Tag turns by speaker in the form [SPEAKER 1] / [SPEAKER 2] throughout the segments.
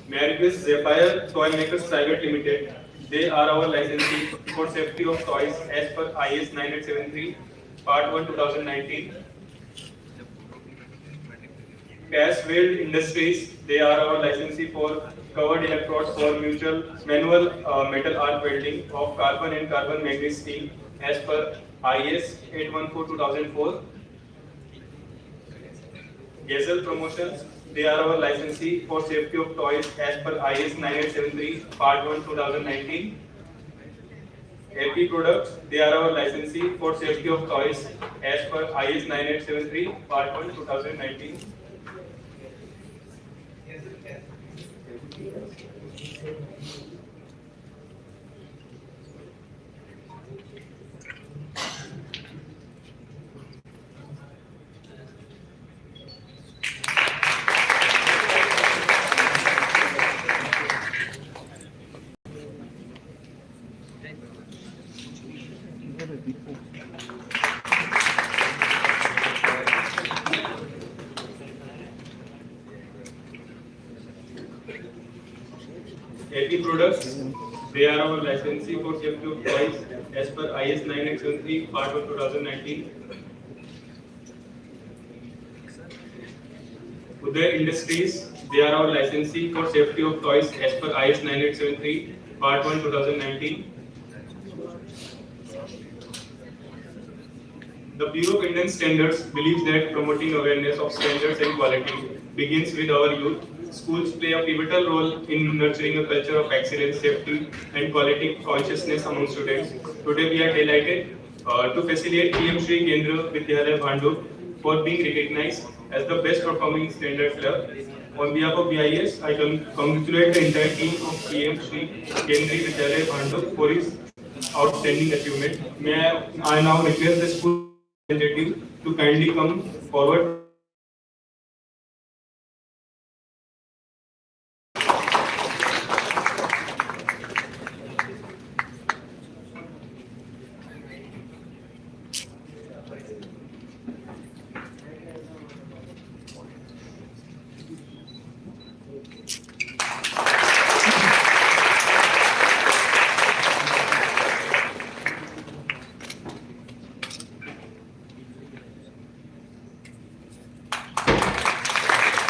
[SPEAKER 1] May I request Zephyr Toy Makers Private Limited. They are our licensee for safety of toys as per IS 9873, Part 1, 2019. Caswell Industries, they are our licensee for covered electrodes for mutual manual metal arc welding of carbon and carbon manganese steel as per IS 814-2004. Gazelle Promotions, they are our licensee for safety of toys as per IS 9873 Part 1 2019. AP Products, they are our licensee for safety of toys as per IS 9873 Part 1 2019. AP Products, they are our licensee for safety of toys as per IS 9873 Part 1 2019. Uday Industries, they are our licensee for safety of toys as per IS 9873 Part 1 2019. The Bureau of Indian Standards believes that promoting awareness of standards and quality begins with our youth. Schools play a pivotal role in nurturing a culture of excellence, safety, and quality consciousness among students. Today, we are delighted to facilitate PM Shri Kendra Vidyalaya Bhandup for being recognized as the best performing standard club. On behalf of BIS, I congratulate the entire team of PM Shri Kendri Vidyalaya Bhandup for its outstanding achievement. I now request the school representative to kindly come forward.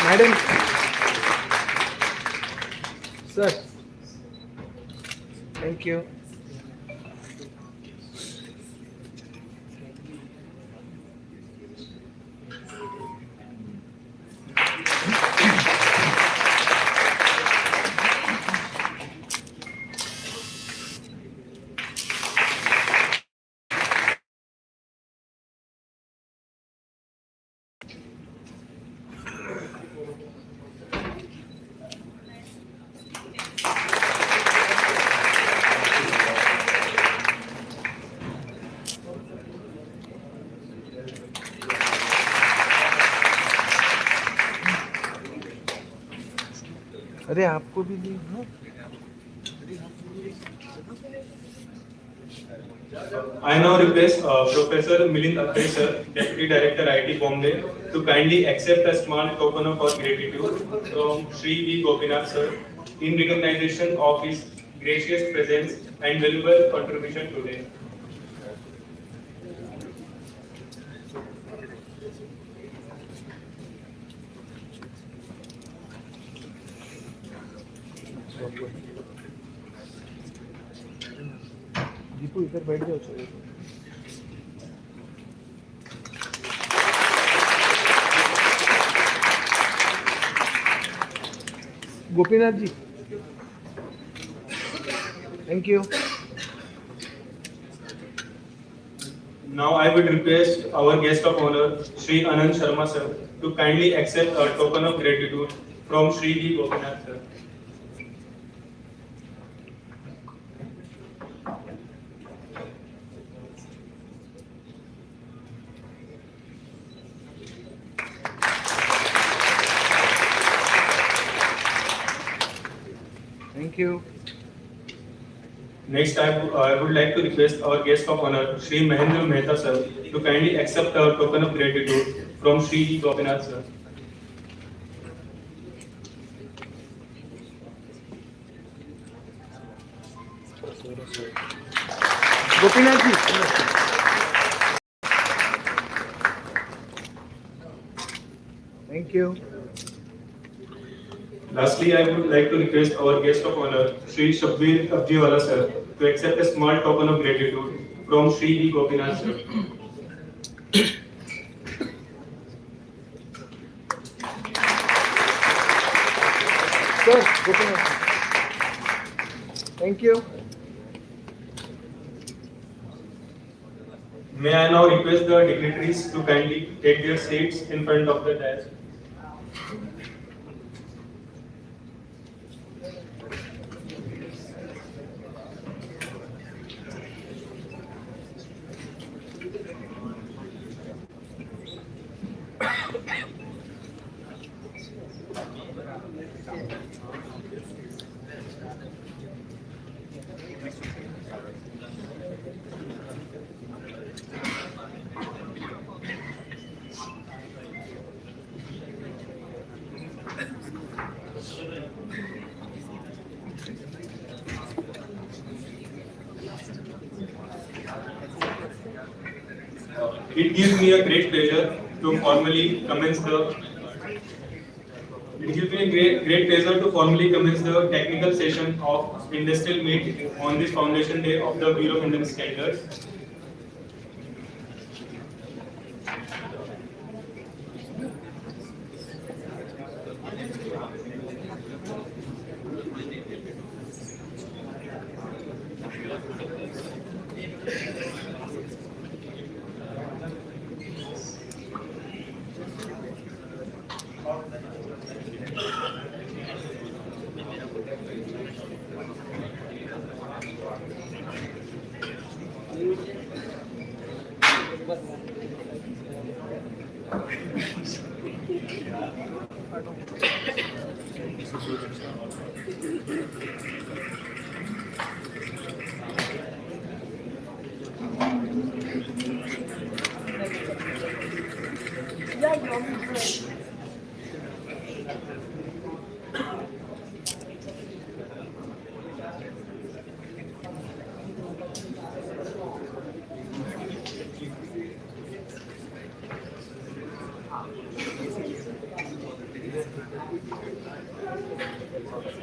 [SPEAKER 2] Madam, sir, thank you. अरे आपको भी दी हाँ?
[SPEAKER 1] I now request Professor Milind Akhre sir, Deputy Director IT Bombay, to kindly accept a small token of our gratitude from Sri V. Gopinath sir in recognition of his gracious presence and valuable contribution today.
[SPEAKER 2] Deepu इधर बैठ जाओ चलो Gopinath ji thank you
[SPEAKER 1] Now I would request our guest of honor, Sri Anand Sharma sir, to kindly accept a token of gratitude from Sri V. Gopinath sir.
[SPEAKER 2] Thank you
[SPEAKER 1] Next, I would like to request our guest of honor, Sri Mahendra Mehta sir, to kindly accept our token of gratitude from Sri V. Gopinath sir.
[SPEAKER 2] Gopinath ji thank you
[SPEAKER 1] Lastly, I would like to request our guest of honor, Shri Shabbir Abjiwala sir, to accept a small token of gratitude from Shri V. Gopinath sir.
[SPEAKER 2] Sir Gopinath thank you
[SPEAKER 1] May I now request the dignitaries to kindly take their seats in front of the dais. It gives me a great pleasure to formally commence the technical session of industrial meet on this Foundation Day of the Bureau of Indian Standards.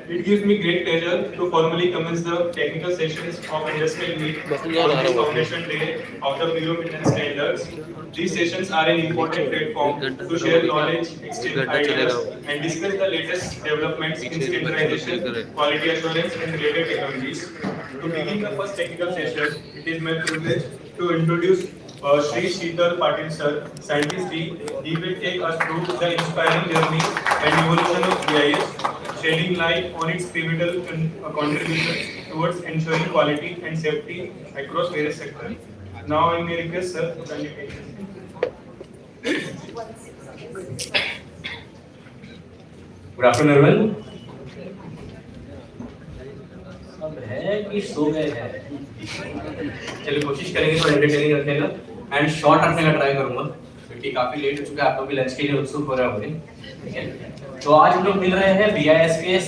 [SPEAKER 1] It gives me great pleasure to formally commence the technical sessions of industrial meet on this Foundation Day of the Bureau of Indian Standards. These sessions are an important platform to share knowledge, exchange ideas, and discuss the latest developments in standardization, quality assurance, and related technologies. To begin the first technical session, it is my privilege to introduce Shri Sheetal Patil sir, scientist. He will take us through the inspiring journey and evolution of BIS, shedding light on its pivotal contributions towards ensuring quality and safety across various sectors. Now I may request sir to kindly take this.
[SPEAKER 3] Good afternoon everyone. सब है कि सो गए हैं? चलिए कोशिश करेंगे तो entertaining रखने का एंड शॉर्ट रखने का ट्राई करूंगा क्योंकि काफी लेट हो चुका है, आप लोग भी लंच के लिए उत्सुक हो रहे होंगे। ठीक है, तो आज हम लोग मिल रहे हैं बीआईएस के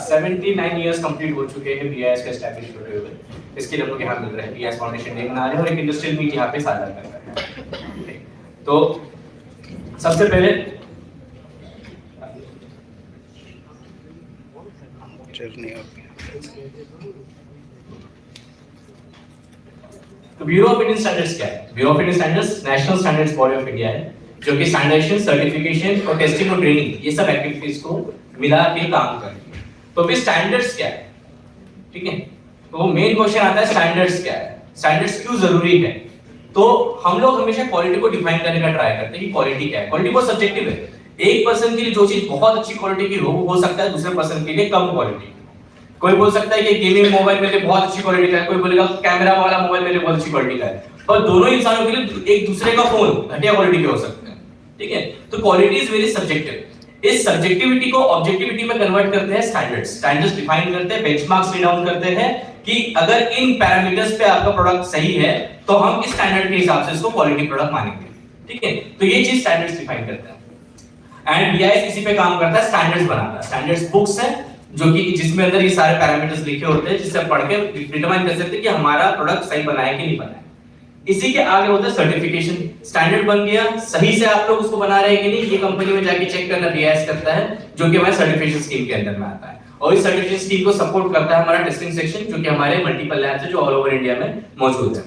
[SPEAKER 3] 79 इयर्स कंप्लीट हो चुके हैं बीआईएस का एस्टैब्लिश होते हुए। इसके लिए हम लोग यहाँ मिल रहे हैं, बीआईएस फाउंडेशन डे मना रहे हैं और एक इंडस्ट्रियल मीट यहाँ पे साझा कर रहे हैं। तो सबसे पहले तो ब्यूरो ऑफ इंडियन स्टैंडर्ड्स क्या है? Bureau of Indian standards national standards body of India है जो कि स्टैंडर्डाइजेशन, सर्टिफिकेशन और टेस्टिंग और ट्रेनिंग ये सब एक्टिविटीज को मिला के काम करती है। तो फिर स्टैंडर्ड्स क्या है? ठीक है, तो मेन क्वेश्चन आता है स्टैंडर्ड्स क्या है, स्टैंडर्ड्स क्यों जरूरी है? तो हम लोग हमेशा क्वालिटी को डिफाइन करने का ट्राई करते हैं कि क्वालिटी क्या है। क्वालिटी बहुत सब्जेक्टिव है, एक पर्सन के लिए जो चीज बहुत अच्छी क्वालिटी की हो सकता है दूसरे पर्सन के लिए कम क्वालिटी। कोई बोल सकता है कि गेमिंग मोबाइल मेरे लिए बहुत अच्छी क्वालिटी का है, कोई बोलेगा कैमरा वाला मोबाइल मेरे लिए बहुत अच्छी क्वालिटी का है, पर दोनों इंसानों के लिए एक दूसरे का फोन घटिया क्वालिटी के हो सकते हैं। ठीक है, तो क्वालिटी इज वेरी सब्जेक्टिव। इस सब्जेक्टिविटी को ऑब्जेक्टिविटी में कन्वर्ट करते हैं स्टैंडर्ड्स। स्टैंडर्ड्स डिफाइन करते हैं, बेंचमार्क्स ली डाउन करते हैं कि अगर इन पैरामीटर्स पे आपका प्रोडक्ट सही है तो हम इस स्टैंडर्ड के हिसाब से इसको क्वालिटी प्रोडक्ट मानेंगे। ठीक है, तो ये चीज स्टैंडर्ड्स डिफाइन करते हैं एंड बीआईएस इसी पे काम करता है, स्टैंडर्ड्स बनाता है। स्टैंडर्ड्स बुक्स है, जो कि जिसमें अंदर ये सारे पैरामीटर्स लिखे होते हैं, जिससे पढ़ के डिटरमाइन कर सकते हैं कि हमारा प्रोडक्ट सही बना है कि नहीं बना है। इसी के आगे होता है सर्टिफिकेशन। स्टैंडर्ड बन गया, सही से आप लोग उसको बना रहे हैं कि नहीं, ये कंपनी में जाके चेक करना बीआईएस करता है, जो कि हमारे सर्टिफिकेशन स्कीम के अंदर में आता है। और इस सर्टिफिकेशन स्कीम को सपोर्ट करता है हमारा टेस्टिंग सेक्शन, जो कि हमारे मल्टीपल लैब्स है जो ऑल ओवर इंडिया में मौजूद है।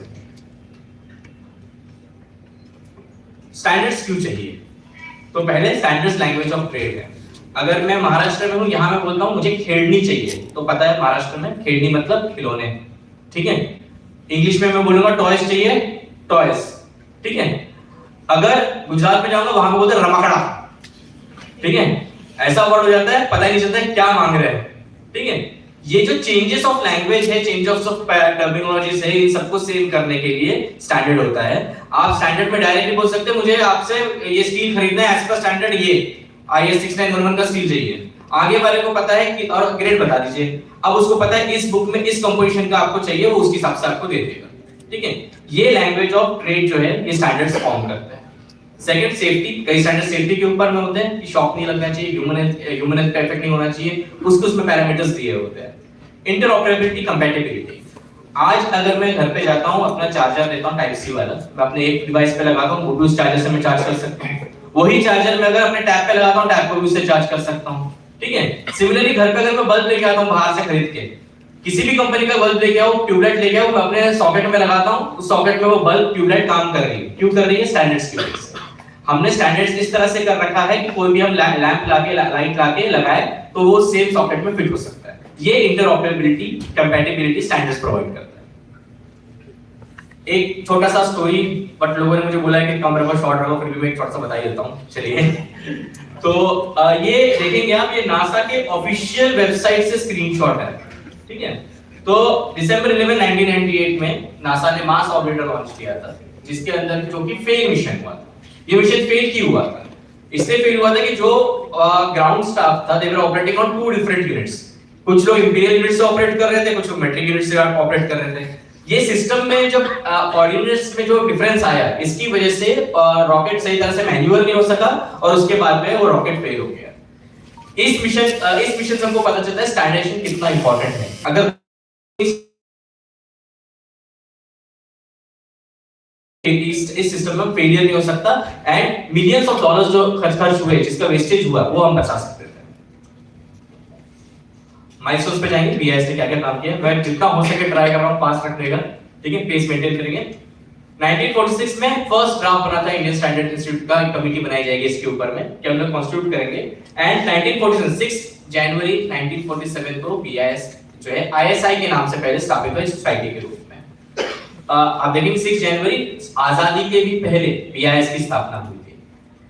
[SPEAKER 3] स्टैंडर्ड्स क्यों चाहिए? तो पहले स्टैंडर्ड्स लैंग्वेज ऑफ ट्रेड है। अगर मैं महाराष्ट्र में हूं, यहां मैं बोलता हूं मुझे खेड़नी चाहिए, तो पता है महाराष्ट्र में खेड़नी मतलब खिलौने, ठीक है। इंग्लिश में मैं बोलूंगा टॉयज चाहिए, टॉयज, ठीक है। अगर गुजरात में जाऊंगा वहां पे बोलते हैं रमकड़ा, ठीक है। ऐसा वर्ड हो जाता है, पता ही नहीं चलता है क्या मांग रहे हैं, ठीक है। ये जो चेंजेस ऑफ लैंग्वेज है, चेंजेस ऑफ टर्मिनोलॉजीज है, इन सबको सेम करने के लिए स्टैंडर्ड होता है। आप स्टैंडर्ड में डायरेक्टली बोल सकते हैं मुझे आपसे ये स्टील खरीदना है, एज पर स्टैंडर्ड ये IS 6911 का स्टील चाहिए। आगे वाले को पता है कि और ग्रेड बता दीजिए, अब उसको पता है इस बुक में इस कंपोजिशन का आपको चाहिए, वो उसके हिसाब से आपको दे देगा, ठीक है। ये लैंग्वेज ऑफ ट्रेड जो है ये स्टैंडर्ड्स फॉर्म करता है। सेकंड सेफ्टी, कई स्टैंडर्ड सेफ्टी के ऊपर में होते हैं कि शॉक नहीं लगना चाहिए, ह्यूमन हेल्थ का इफेक्ट नहीं होना चाहिए, उसके उसमें पैरामीटर्स दिए होते हैं। Interoperability, compatibility. आज अगर मैं घर पे जाता हूं, अपना चार्जर लेता हूं टाइप सी वाला, मैं अपने एक डिवाइस पे लगाता हूं, ब्लूटूथ चार्जर से मैं चार्ज कर सकता हूं। वही चार्जर मैं अगर अपने टैब पे लगाता हूं, टैब को भी उससे चार्ज कर सकता हूं, ठीक है। सिमिलरली घर पे अगर मैं बल्ब लेके आता हूं बाहर से खरीद के, किसी भी कंपनी का बल्ब लेके आओ, ट्यूबलाइट लेके आओ, मैं अपने सॉकेट में लगाता हूं, उस सॉकेट में वो बल्ब ट्यूबलाइट काम कर रही है। क्यों कर रही है? स्टैंडर्ड्स की वजह से। हमने स्टैंडर्ड्स इस तरह से कर रखा है कि कोई भी हम लैंप लाके लाइट लाके लगाए तो वो सेम सॉकेट में फिट हो सकता है। ये इंटरऑपरेबिलिटी, कंपैटिबिलिटी स्टैंडर्ड्स प्रोवाइड करता है। एक छोटा सा स्टोरी, बट लोगों ने मुझे बोला है कि कम रखो, शॉर्ट रखो, फिर भी मैं एक छोटा सा बता ही देता हूं, चलिए। तो ये देखेंगे आप, ये नासा के ऑफिशियल वेबसाइट से स्क्रीनशॉट है, ठीक है। तो दिसंबर 11 1998 में नासा ने मार्स ऑर्बिटर लॉन्च किया था, जिसके अंदर जो कि फेल मिशन हुआ था। ये मिशन फेल क्यों हुआ था? इसलिए फेल हुआ था कि जो ग्राउंड स्टाफ था, they were operating on two different units. कुछ लोग इंपीरियल यूनिट से ऑपरेट कर रहे थे, कुछ लोग मेट्रिक यूनिट से ऑपरेट कर रहे थे। ये सिस्टम में जब कोऑर्डिनेट्स में जो डिफरेंस आया, इसकी वजह से रॉकेट सही तरह से मैन्युअल नहीं हो सका और उसके बाद में वो रॉकेट फेल हो गया। इस मिशन से हमको पता चलता है स्टैंडर्डाइजेशन कितना इंपॉर्टेंट है। अगर इस सिस्टम में फेलियर नहीं हो सकता एंड मिलियंस ऑफ डॉलर्स जो खर्च हुए, जिसका वेस्टेज हुआ, वो हम बचा सकते थे। माइलस्टोन्स पे जाएंगे, बीआईएस ने क्या-क्या काम किया, मैं जितना हो सके ट्राई कर रहा हूं पास रखने का, ठीक है, पेस मेंटेन करेंगे। 1946 में फर्स्ट ड्राफ्ट बना था इंडियन स्टैंडर्ड इंस्टीट्यूट का, एक कमेटी बनाई जाएगी इसके ऊपर में कि हम लोग कॉन्स्टिट्यूट करेंगे। एंड 1946 जनवरी 1947 को बीआईएस जो है आईएसआई के नाम से पहले स्थापित हुआ सोसाइटी के रूप में। आप देखेंगे 6 जनवरी आजादी के भी पहले बीआईएस की स्थापना हुई थी।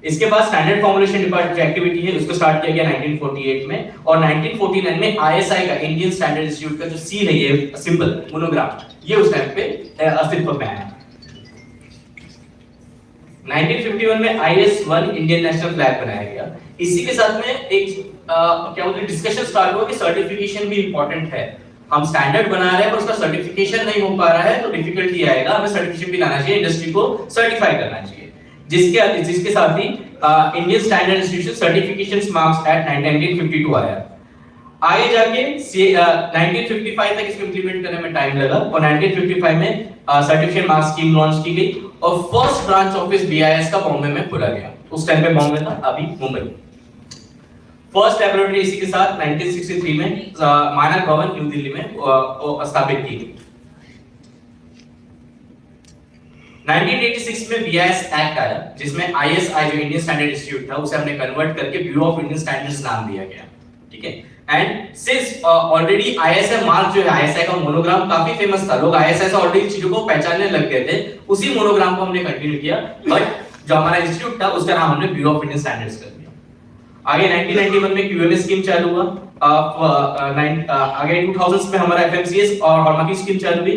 [SPEAKER 3] इसके बाद स्टैंडर्ड फॉर्मुलेशन डिपार्टमेंट की एक्टिविटी है, उसको स्टार्ट किया गया 1948 में, और 1949 में आईएसआई का, इंडियन स्टैंडर्ड इंस्टीट्यूट का जो सील है, ये सिंबल मोनोग्राम, ये उस टाइम पे अस्तित्व में आया। 1951 में IS-1 इंडियन नेशनल फ्लैग बनाया गया। इसी के साथ में एक क्या बोलते हैं डिस्कशन स्टार्ट हुआ कि सर्टिफिकेशन भी इंपॉर्टेंट है। हम स्टैंडर्ड बना रहे हैं पर उसका सर्टिफिकेशन नहीं हो पा रहा है, तो डिफिकल्टी आएगा, हमें सर्टिफिकेशन भी लाना चाहिए, इंडस्ट्री को सर्टिफाई करना चाहिए। जिसके साथ ही Indian standard institution certifications marks at 1952 आया। आगे जाके 1955 तक इसको इंप्लीमेंट करने में टाइम लगा और 1955 में सर्टिफिकेशन मार्क्स स्कीम लॉन्च की गई और फर्स्ट ब्रांच ऑफिस बीआईएस का बॉम्बे में खोला गया। उस टाइम पे बॉम्बे था, अभी मुंबई। फर्स्ट लैबोरेटरी इसी के साथ 1963 में मानक भवन न्यू दिल्ली में स्थापित की गई। 1986 में बीआईएस एक्ट आया, जिसमें आईएसआई जो इंडियन स्टैंडर्ड इंस्टीट्यूट था, उसे हमने कन्वर्ट करके ब्यूरो ऑफ इंडियन स्टैंडर्ड्स नाम दिया गया, ठीक है। And since already ISI mark जो है, आईएसआई का मोनोग्राम काफी फेमस था, लोग आईएसआई से ऑलरेडी चीजों को पहचानने लग गए थे, उसी मोनोग्राम को हमने कंटिन्यू किया, बट जो हमारा इंस्टीट्यूट था उसका नाम हमने ब्यूरो ऑफ इंडियन स्टैंडर्ड्स कर दिया। आगे 1991 में क्यूएमएस स्कीम चालू हुआ, आगे 2000s में हमारा एफएमसीएस और हॉलमार्किंग स्कीम चालू हुई।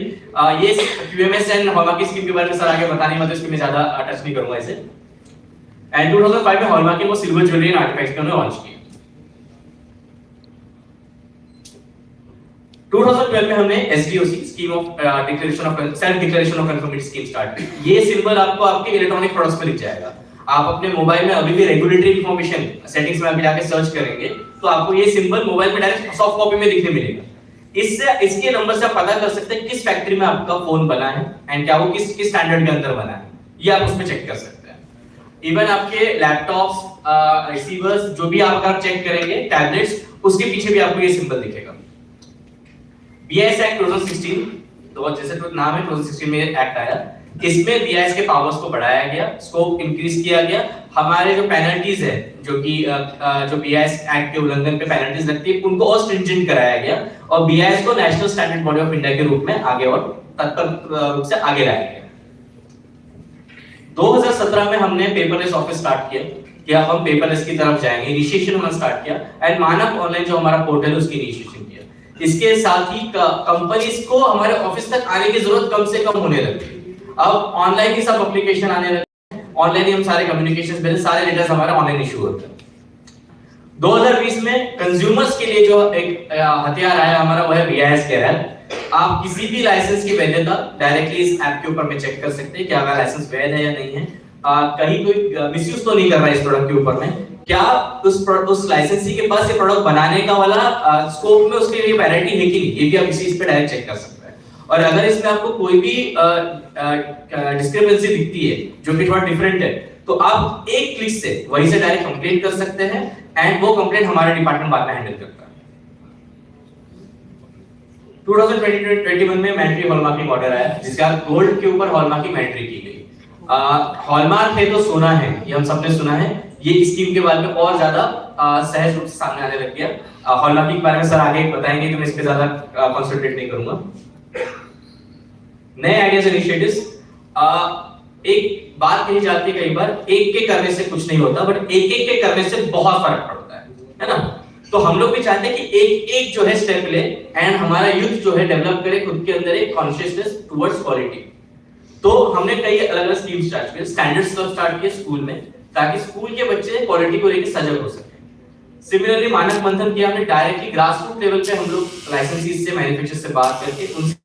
[SPEAKER 3] ये क्यूएमएस एंड हॉलमार्किंग स्कीम के बारे में सर आगे बताने में, तो इसमें मैं ज्यादा टच नहीं करूंगा इसे। एंड 2005 में हॉलमार्किंग को सिल्वर ज्वेलरी एंड आर्टिफैक्ट्स में लॉन्च किया। 2012 में हमने SDOC scheme of declaration of self declaration of conformity scheme start की। ये सिंबल आपको आपके इलेक्ट्रॉनिक प्रोडक्ट्स पे दिख जाएगा। आप अपने मोबाइल में अभी भी रेगुलेटरी इंफॉर्मेशन सेटिंग्स में अभी जाके सर्च करेंगे तो आपको ये सिंबल मोबाइल में डायरेक्ट सॉफ्ट कॉपी में दिखने मिलेगा। इससे इसके नंबर से आप पता कर सकते हैं किस फैक्ट्री में आपका फोन बना है एंड क्या वो किस स्टैंडर्ड के अंदर बना है, ये आप उसमें चेक कर सकते हैं। इवन आपके लैपटॉप्स, रिसीवर्स, जो भी आप चेक करेंगे, टैबलेट्स, उसके पीछे भी आपको ये सिंबल दिखेगा। बीआईएस एक्ट 2016, तो जैसे तो नाम है 2016 में एक्ट आया, इसमें बीआईएस के पावर्स को बढ़ाया गया, स्कोप इंक्रीज किया गया। हमारे जो पेनल्टीज है, जो कि जो बीआईएस एक्ट के उल्लंघन पे पेनल्टीज लगती है, उनको और स्ट्रिंजेंट कराया गया और बीआईएस को national standard body of India के रूप में आगे और तत्पर रूप से आगे लाया गया। 2017 में हमने पेपरलेस ऑफिस स्टार्ट किया कि अब हम पेपरलेस की तरफ जाएंगे, इनिशिएशन हमने स्टार्ट किया एंड मानक ऑनलाइन जो हमारा पोर्टल है उसकी इनिशिएशन किया। इसके साथ ही कंपनीज को हमारे ऑफिस तक आने की जरूरत कम से कम होने लगी। अब ऑनलाइन ही सब एप्लीकेशन आने लगे, ऑनलाइन ही हम सारे कम्युनिकेशंस भेजते, सारे लेटर्स हमारे ऑनलाइन इशू होते हैं। 2020 में कंज्यूमर्स के लिए जो एक हथियार आया हमारा, वो है बीआईएस के रैप। आप किसी भी लाइसेंस की वैधता डायरेक्टली इस ऐप के ऊपर में चेक कर सकते हैं कि अगर लाइसेंस वैध है या नहीं है, कहीं कोई मिसयूज तो नहीं कर रहा है इस प्रोडक्ट के ऊपर में, क्या उस लाइसेंसी के पास ये प्रोडक्ट बनाने का वाला स्कोप में उसके लिए वैलिडिटी है कि नहीं, ये भी आप इसी पे डायरेक्ट चेक कर सकते हैं। और अगर इसमें आपको कोई भी डिस्क्रिपेंसी दिखती है जो कि थोड़ा डिफरेंट है, तो आप एक क्लिक से वहीं से डायरेक्ट कंप्लेंट कर सकते हैं एंड वो कंप्लेंट हमारा डिपार्टमेंट बाद में हैंडल करता है। 2021 में मैंट्री हॉलमार्किंग ऑर्डर आया, जिसका गोल्ड के ऊपर हॉलमार्किंग मैंट्री की गई। हॉलमार्क है तो सोना है, ये हम सबने सुना है। ये स्कीम के बाद में और ज्यादा सहज रूप से सामने आने लग गया। हॉलमार्किंग के बारे में सर आगे बताएंगे, तो मैं इस पे ज्यादा कंसंट्रेट नहीं करूंगा। नए आइडियाज इनिशिएटिव्स, एक बात कही जाती है कई बार, एक के करने से कुछ नहीं होता, बट एक एक के करने से बहुत फर्क पड़ता है ना। तो हम लोग भी चाहते हैं कि एक एक जो है स्टेप ले एंड हमारा यूथ जो है डेवलप करे खुद के अंदर एक कॉन्शियसनेस टुवर्ड्स क्वालिटी। तो हमने कई अलग अलग स्कीम स्टार्ट किए, स्टैंडर्ड्स क्लब स्टार्ट किए स्कूल में, ताकि स्कूल के बच्चे क्वालिटी को लेकर सजग हो सके। सिमिलरली मानक मंथन किया हमने, डायरेक्टली ग्रास रूट लेवल पे हम लोग लाइसेंसीज से, मैन्युफैक्चरर से बात करके उनसे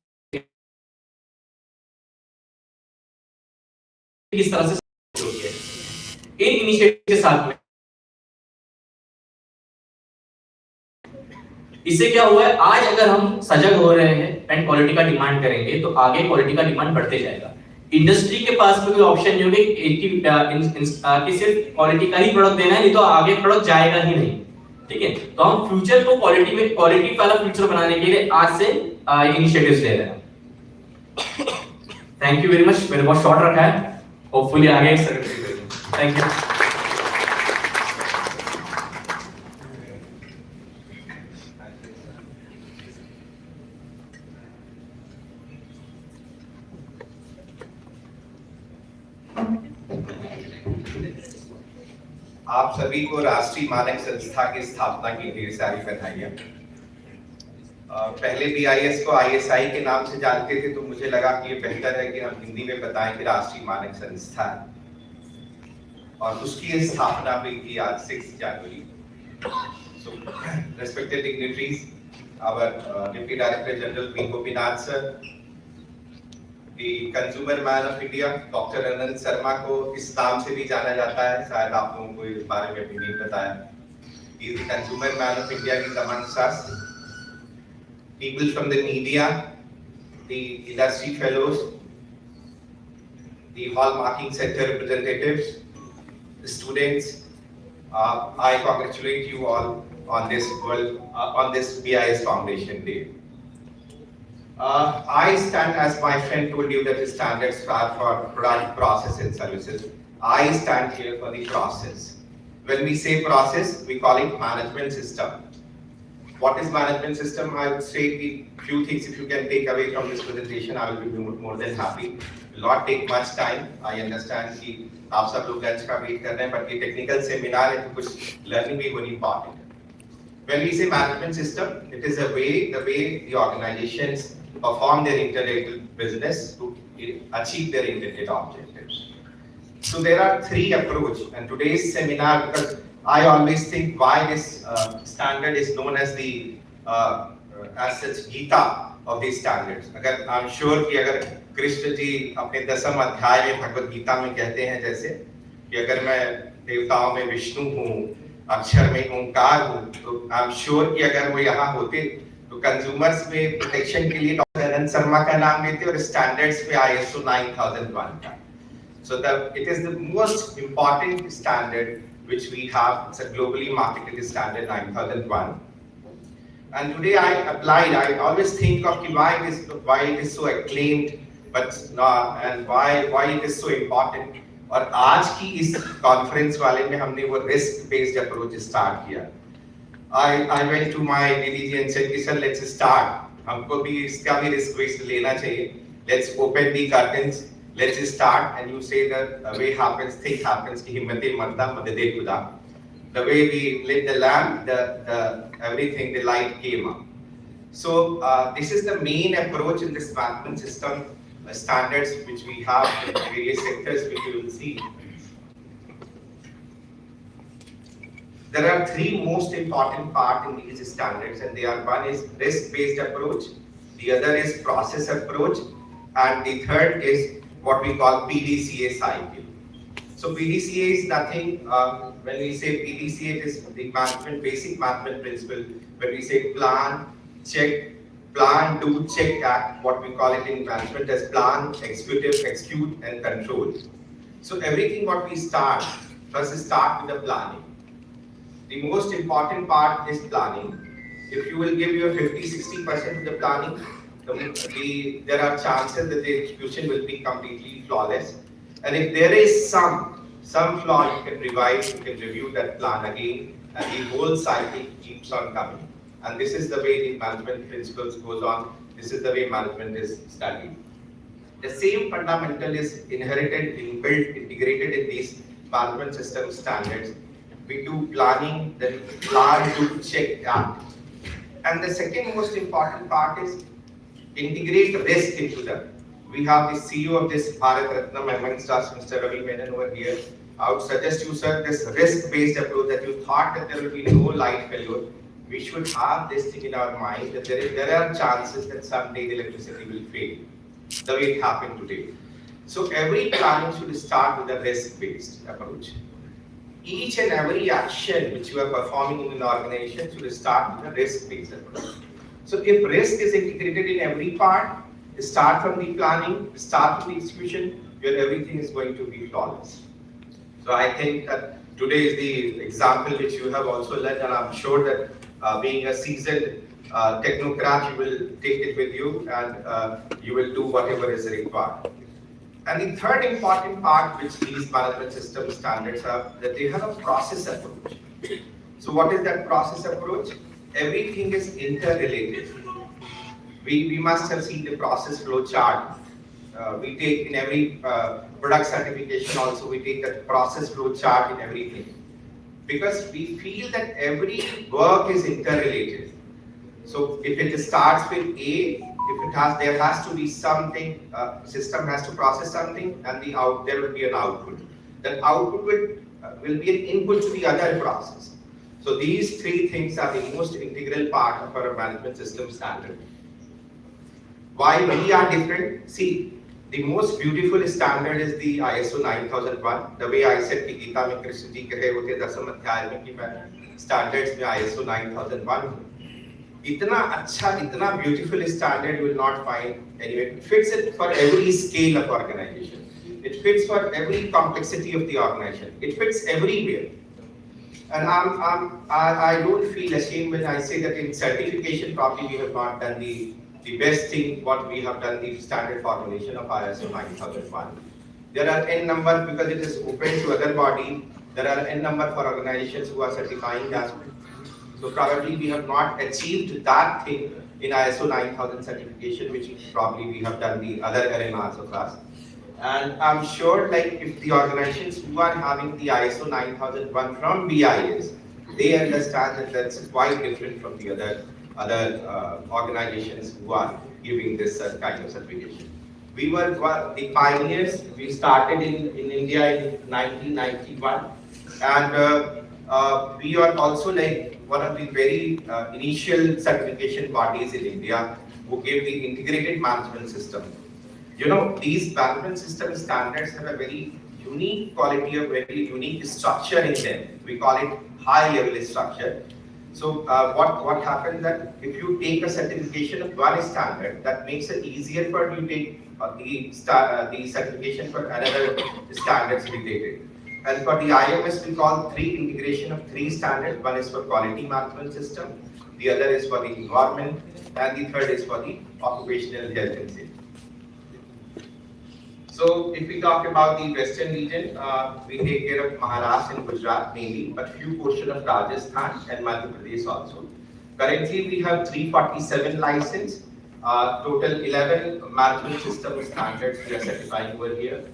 [SPEAKER 3] किस तरह से इन इनिशिएटिव के साथ में इससे क्या हुआ है, आज अगर हम सजग हो रहे हैं एंड क्वालिटी का डिमांड करेंगे तो आगे क्वालिटी का डिमांड बढ़ते जाएगा। इंडस्ट्री के पास में कोई ऑप्शन नहीं होगा कि सिर्फ क्वालिटी का ही प्रोडक्ट देना है, नहीं तो आगे प्रोडक्ट जाएगा ही नहीं। ठीक है, तो हम फ्यूचर को क्वालिटी वाला फ्यूचर बनाने के लिए आज से इनिशिएटिव्स ले रहे हैं। थैंक यू वेरी मच, मैंने बहुत शॉर्ट रखा है, होपफुली आगे थैंक यू।
[SPEAKER 4] आप सभी को राष्ट्रीय मानक संस्था की स्थापना की ढेर सारी बधाइयां। पहले बीआईएस को आईएसआई के नाम से जानते थे, तो मुझे लगा कि ये बेहतर है कि हम हिंदी में बताएं कि राष्ट्रीय मानक संस्था है और उसकी स्थापना हुई थी आज 6 जनवरी। So, respected dignitaries, our Deputy Director General P. Gopinath sir, the Consumer Man of India, Dr. अनंत शर्मा को इस नाम से भी जाना जाता है, शायद आप लोगों को इस बारे में भी नहीं बताया। He is the Consumer Man of India is amongst us. People from the media, the industry fellows, the hallmarking sector representatives, the students, I congratulate you all on this BIS Foundation Day. I stand, as my friend told you, that the standards are for product, process and services. I stand here for the process. When we say process, we call it management system. What is management system? I would say the few things if you can take away from this presentation, I will be more than happy. Will not take much time. I understand कि आप सब लोग lunch का wait कर रहे हैं, but ये technical seminar है तो कुछ लर्निंग भी होनी इम्पोर्टेंट है। When we say management system, it is the way the organizations perform their integrated business to achieve their intended objectives. So there are 3 approaches, and today's seminar, because I always think why this standard is known as the as such Gita of these standards. अगर I'm sure कि अगर कृष्ण जी अपने 10वें अध्याय में भगवत गीता में कहते हैं जैसे कि अगर मैं देवताओं में विष्णु हूँ, अक्षर में ओंकार हूँ, तो आई एम श्योर कि अगर वो यहाँ होते तो कंज्यूमर्स में प्रोटेक्शन के लिए डॉक्टर अनंत शर्मा का नाम लेते और स्टैंडर्ड्स पे ISO 9001 का. So it is the most important standard which we have. It's a globally marketed standard 9001. And today I applied. I always think of why it is so acclaimed, but and why it is so important. और आज की इस conference वाले में हमने वो risk based approach start किया. I went to my दीदी जी and said कि सर let's start. हमको भी इसका भी रिस्क बेस्ड लेना चाहिए. Let's open the curtains. Let's start. And you say that the way happens, thing happens. कि हिम्मते मरदा मददे खुदा. The way we lit the lamp, everything, the light came up. So this is the main approach in this management system standards which we have in various sectors, which you will see. There are three most important parts in these standards, and they are: one is risk-based approach, the other is process approach, and the third is what we call PDCA cycle. So PDCA is nothing. When we say PDCA, it is the basic management principle. When we say plan, check, plan, do, check, act, what we call it in management as plan, execute, and control. So everything what we first start with the planning. The most important part is planning. If you will give your 50-60% of the planning, there are chances that the execution will be completely flawless. And if there is some flaw, you can revise, you can review that plan again, and the whole cycle keeps on coming. And this is the way the management principles goes on. This is the way management is studied. The same fundamental is inherited, inbuilt, integrated in these management system standards. We do planning, then plan, do, check, act. And the second most important part is integrate risk into them. We have the CEO of this Bharat Ratnam amongst us, Mr. Ravi Menon over here. I would suggest you, sir, this risk-based approach that you thought that there will be no light failure. We should have this thing in our mind that there are chances that someday the electricity will fail, the way it happened today. So every planning should start with a risk-based approach. Each and every action which you are performing in an organization should start with a risk-based approach. So if risk is integrated in every part, start from the planning, start from the execution, where everything is going to be flawless. So I think that today is the example which you have also learned, and I'm sure that being a seasoned technocrat, you will take it with you and you will do whatever is required. And the third important part which these management system standards have, that they have a process approach. So what is that process approach? Everything is interrelated. We must have seen the process flow chart. We take in every product certification also, we take that process flow chart in everything. Because we feel that every work is interrelated. So if it starts with A, there has to be something, system has to process something, and there will be an output. That output will be an input to the other process. So these three things are the most integral part of our management system standard. Why we are different? See, the most beautiful standard is the ISO 9001. The way I said कि गीता में कृष्ण जी कहे होते 10वें अध्याय में कि मैं standards में ISO 9001 इतना अच्छा, इतना beautiful standard you will not find anywhere. It fits it for every scale of organization. It fits for every complexity of the organization. It fits everywhere. And I don't feel ashamed when I say that in certification probably we have not done the best thing what we have done, the standard formulation of ISO 9001. There are n number, because it is open to other body, there are n number for organizations who are certifying that. So probably we have not achieved that thing in ISO 9000 certification, which probably we have done the other arenas of us. And I'm sure like if the organizations who are having the ISO 9001 from BIS, they understand that that's quite different from the other organizations who are giving this kind of certification. We were the pioneers. We started in India in 1991, and we are also like one of the very initial certification bodies in India who gave the integrated management system. You know, these management system standards have a very unique quality, a very unique structure in them. We call it high level structure. So what happens that if you take a certification of one standard, that makes it easier for you to take the certification for another standards related. And for the IMS, we call three integration of three standards. One is for quality management system, the other is for the environment, and the third is for the occupational health and safety. So if we talk about the western region, we take care of Maharashtra and Gujarat mainly, but few portion of Rajasthan and Madhya Pradesh also. Currently, we have 347 license, total 11 management system standards we are certifying over here.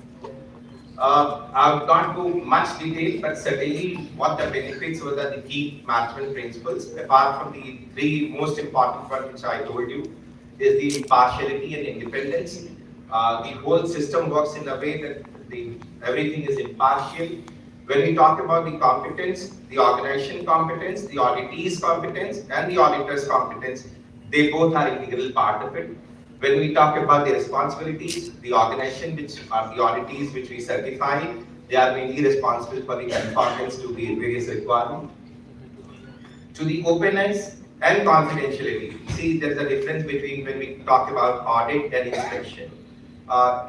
[SPEAKER 4] I will not go much detail, but certainly what the benefits were the key management principles, apart from the three most important ones which I told you, is the impartiality and independence. The whole system works in a way that everything is impartial. When we talk about the competence, the organization competence, the auditee's competence, and the auditor's competence, they both are integral part of it. When we talk about the responsibilities, the organization which are the auditees which we certify, they are mainly responsible for the conformance to the various requirements. To the openness and confidentiality. See, there's a difference between when we talk about audit and inspection.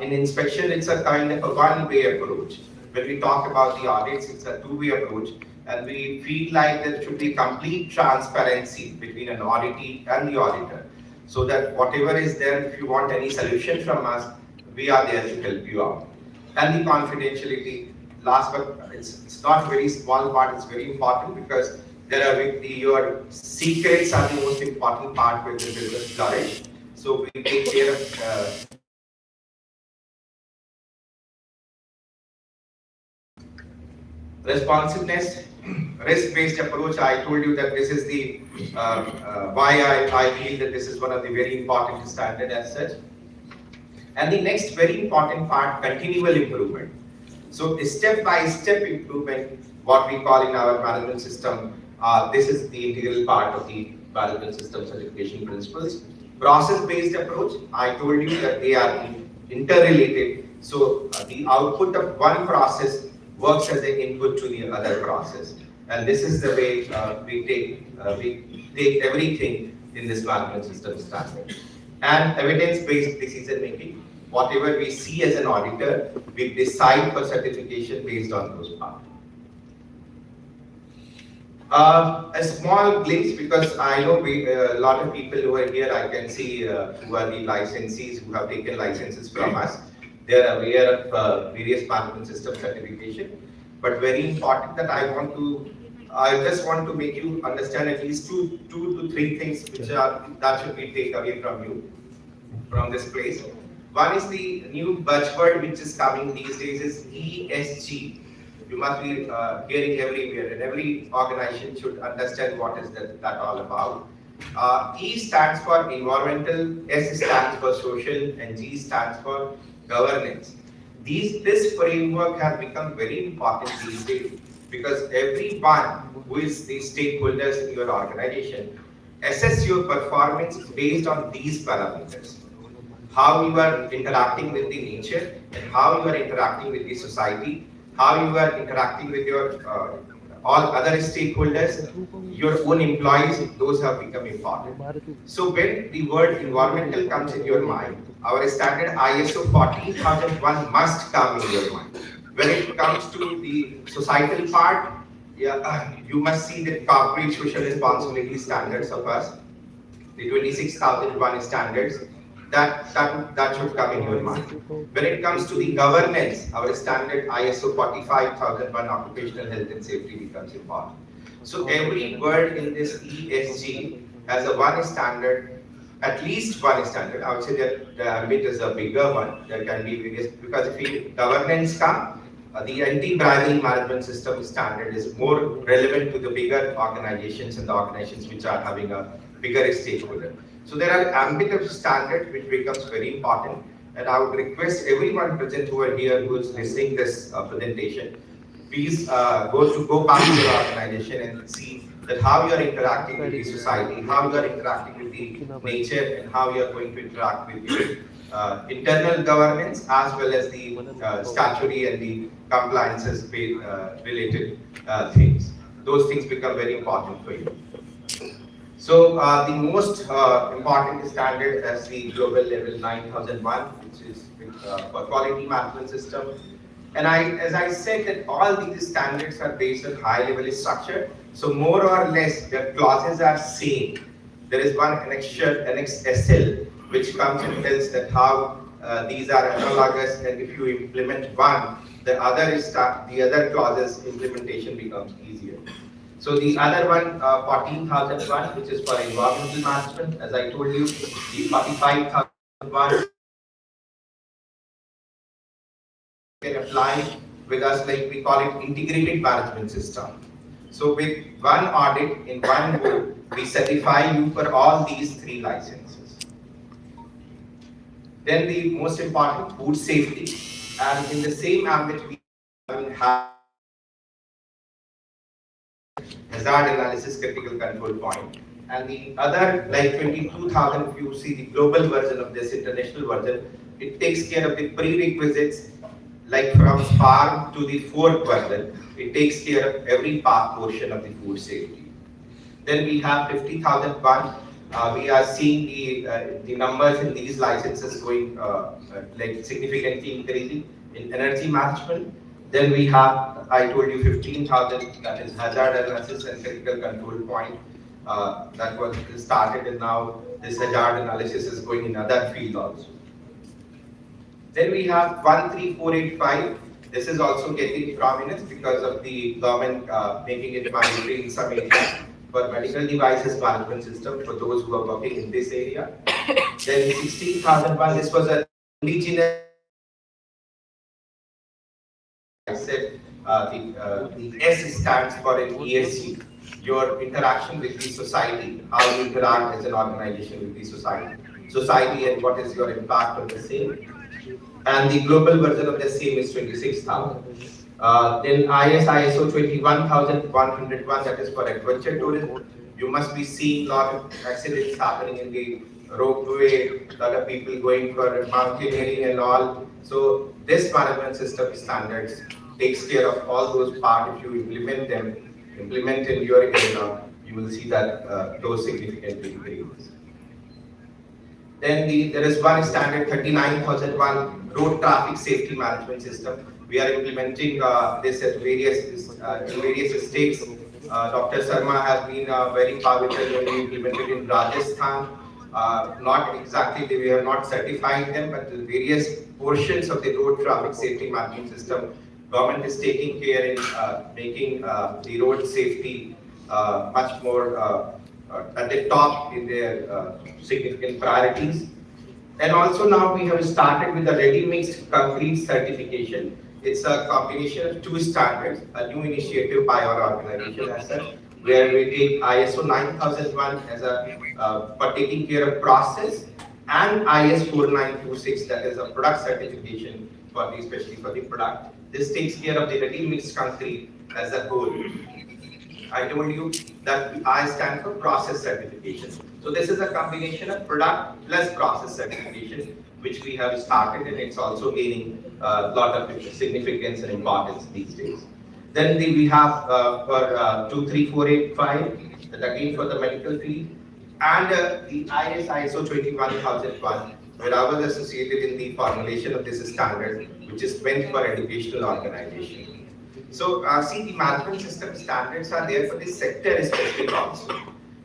[SPEAKER 4] In inspection, it's a kind of a one-way approach. When we talk about the audits, it's a two-way approach. And we feel like there should be complete transparency between an auditee and the auditor. So that whatever is there, if you want any solution from us, we are there to help you out. And the confidentiality, last but it's not a very small part, it's very important because there are your secrets are the most important part where the business flourish. So we take care of responsiveness, risk-based approach. I told you that this is the why I feel that this is one of the very important standard as such. And the next very important part, continual improvement. So step-by-step improvement, what we call in our management system, this is the integral part of the management system certification principles. Process-based approach, I told you that they are interrelated. So the output of one process works as an input to the other process. And this is the way we take everything in this management system standard. And evidence-based decision making. Whatever we see as an auditor, we decide for certification based on those parts. A small glimpse, because I know a lot of people who are here, I can see who are the licensees who have taken licenses from us. They are aware of various management system certification. But very important that I just want to make you understand at least two to three things which that should be taken away from you, from this place. One is the new buzzword which is coming these days is ESG. You must be hearing everywhere, and every organization should understand what is that all about. E stands for environmental, S stands for social, and G stands for governance. This framework has become very important these days because everyone who is the stakeholders in your organization assess your performance based on these parameters. How you are interacting with the nature, and how you are interacting with the society, how you are interacting with your all other stakeholders, your own employees, those have become important. So when the word environmental comes in your mind, our standard ISO 14001 must come in your mind. When it comes to the societal part, you must see the corporate social responsibility standards of us, the 26001 standards, that should come in your mind. When it comes to the governance, our standard ISO 45001 occupational health and safety becomes important. So every word in this ESG has a one standard, at least one standard. I would say that the ambit is a bigger one. There can be various, because if governance come, the anti-bribery management system standard is more relevant to the bigger organizations and the organizations which are having a bigger stakeholder. So there are ambit of standard which becomes very important, and I would request everyone present who are here who is listening this presentation, please go back to your organization and see that how you are interacting with the society, how you are interacting with the nature, and how you are going to interact with the internal governance as well as the statutory and the compliances related things. Those things become very important for you. So the most important standard is the global level 9001, which is for quality management system. And as I said, that all these standards are based on high level structure. So more or less, the clauses are same. There is one annex SL, which comes and tells that how these are analogous, and if you implement one, the other clauses implementation becomes easier. So the other one, 14,001, which is for environmental management, as I told you, the 45,001 can apply with us, like we call it integrated management system. So with one audit in one go, we certify you for all these 3 licenses. Then the most important, food safety, and in the same ambit we have hazard analysis critical control point. And the other, like 22,000, if you see the global version of this, international version, it takes care of the prerequisites, like from farm to the fourth version, it takes care of every portion of the food safety. Then we have 50,001. We are seeing the numbers in these licenses going like significantly increasing in energy management. Then we have, I told you, 15,000, that is hazard analysis and critical control point. That was started, and now this hazard analysis is going in other fields also. Then we have 13485. This is also getting prominence because of the government making it mandatory in some areas for medical devices management system for those who are working in this area. Then 16,001. This was a indigenous. I said the S stands for an ESG, your interaction with the society, how you interact as an organization with the society, and what is your impact on the same. And the global version of the same is 26,000. Then ISO 21,101, that is for adventure tourism. You must be seeing a lot of accidents happening in the roadway, a lot of people going for mountaineering and all. So this management system standards takes care of all those parts. If you implement in your area, you will see that those significantly increase. Then there is one standard 39,001 road traffic safety management system. We are implementing this at various states. Dr. Sharma has been very pivotal when we implemented in Rajasthan. Not exactly, we have not certified them, but the various portions of the road traffic safety management system, government is taking care in making the road safety much more at the top in their significant priorities. And also now we have started with the ready mixed concrete certification. It's a combination of 2 standards, a new initiative by our organization as such, where we take ISO 9001 as for taking care of process, and IS 4926, that is a product certification for especially for the product. This takes care of the ready mixed concrete as a whole. I told you that I stand for process certification. So this is a combination of product plus process certification, which we have started, and it's also gaining a lot of significance and importance these days. Then we have for 23485, that again for the medical field, and the ISO 21001, where I was associated in the formulation of this standard, which is meant for educational organization. So see, the management system standards are there for this sector specific also.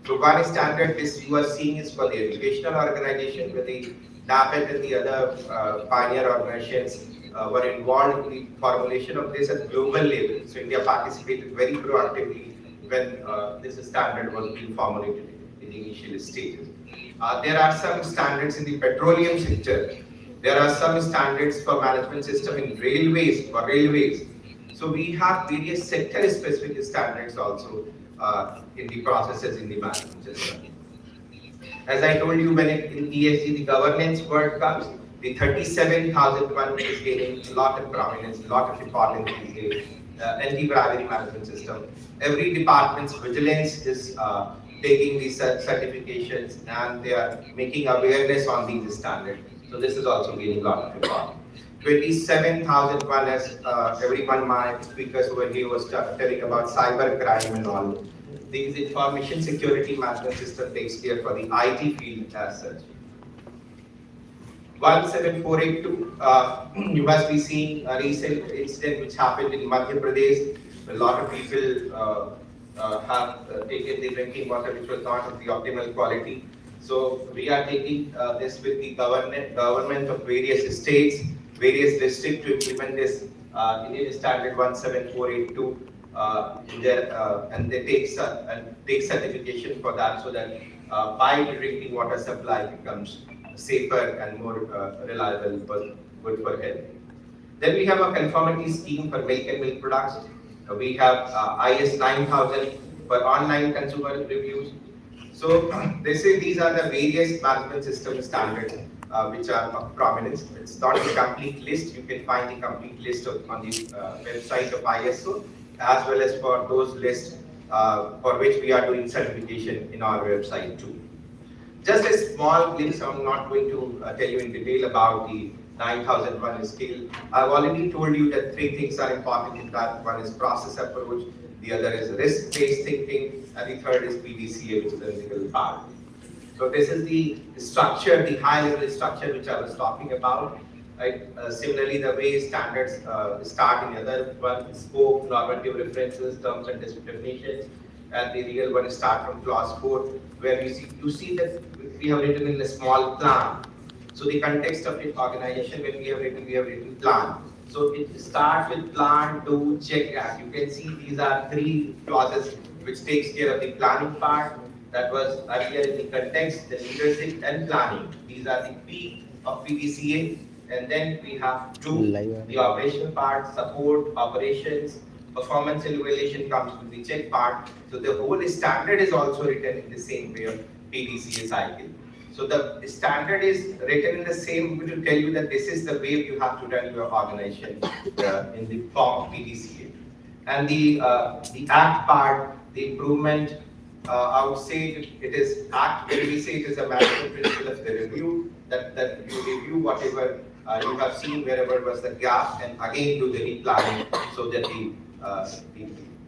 [SPEAKER 4] So one standard this you are seeing is for the educational organization, where the NAPET and the other pioneer organizations were involved in the formulation of this at global level. So India participated very proactively when this standard was being formulated in the initial stages. There are some standards in the petroleum sector. There are some standards for management system in railways, for railways. So we have various sector specific standards also in the processes in the management system. As I told you, when in ESG the governance word comes, the 37,001 is gaining a lot of prominence, a lot of importance these days. anti-bribery management system. Every department's vigilance is taking these certifications and they are making awareness on these standards. So this is also gaining a lot of support. 27,000 as everyone, my speakers over here was telling about cyber crime and all. These information security management system takes care for the IT field as such. 17482, you must be seeing a recent incident which happened in Madhya Pradesh. A lot of people have taken the drinking water which was not of the optimal quality. So we are taking this with the government of various states, various districts to implement this Indian Standard 17482 and they take certification for that so that piped drinking water supply becomes safer and more reliable, good for health. Then we have a conformity scheme for milk and milk products. We have IS 9000 for online consumer reviews. So these are the various management system standards which are of prominence. It's not a complete list. You can find the complete list on the website of ISO, as well as for those lists for which we are doing certification in our website too. Just a small glimpse, I'm not going to tell you in detail about the 9001 scale. I've already told you that three things are important in that. One is process approach, the other is risk-based thinking, and the third is PDCA, which is the ethical part. So this is the structure, the high-level structure which I was talking about. Right? Similarly, the way standards start in the other one, scope, normative references, terms and definitions, and the real one start from clause 4, where you see that we have written in a small plan. So the context of the organization, when we have written plan. So it starts with plan, do, check, act. You can see these are three clauses which takes care of the planning part. That was earlier in the context, the leadership and planning. These are the P of PDCA. And then we have do, the operation part, support, operations, performance evaluation comes to the check part. So the whole standard is also written in the same way of PDCA cycle. So the standard is written in the same way to tell you that this is the way you have to run your organization in the form of PDCA. And the act part, the improvement, I would say it is act, when we say it is a management principle of the review, that you review whatever you have seen wherever was the gap and again do the replanning so that the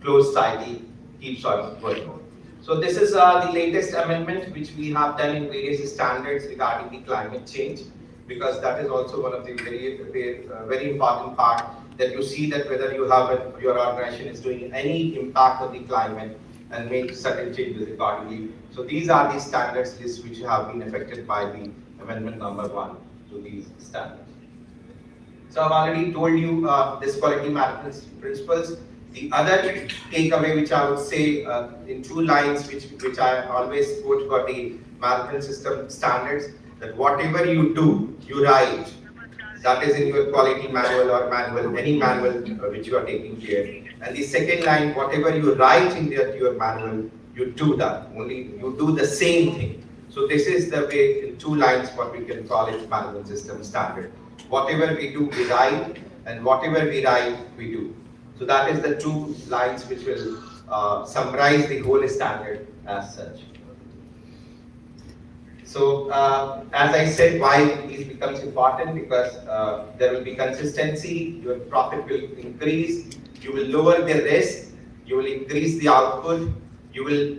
[SPEAKER 4] closed cycle keeps on going. So this is the latest amendment which we have done in various standards regarding the climate change, because that is also one of the very important part, that you see that whether you have your organization is doing any impact on the climate and make certain changes accordingly. So these are the standards lists which have been affected by the amendment number 1 to these standards. So I've already told you this quality management principles. The other takeaway which I would say in 2 lines which I always quote for the management system standards, that whatever you do, you write. That is in your quality manual or manual, any manual which you are taking care. And the second line, whatever you write in your manual, you do that. Only you do the same thing. So this is the way in 2 lines what we can call it management system standard. Whatever we do, we write, and whatever we write, we do. So that is the 2 lines which will summarize the whole standard as such. So as I said, why this becomes important, because there will be consistency, your profit will increase, you will lower the risk, you will increase the output, you will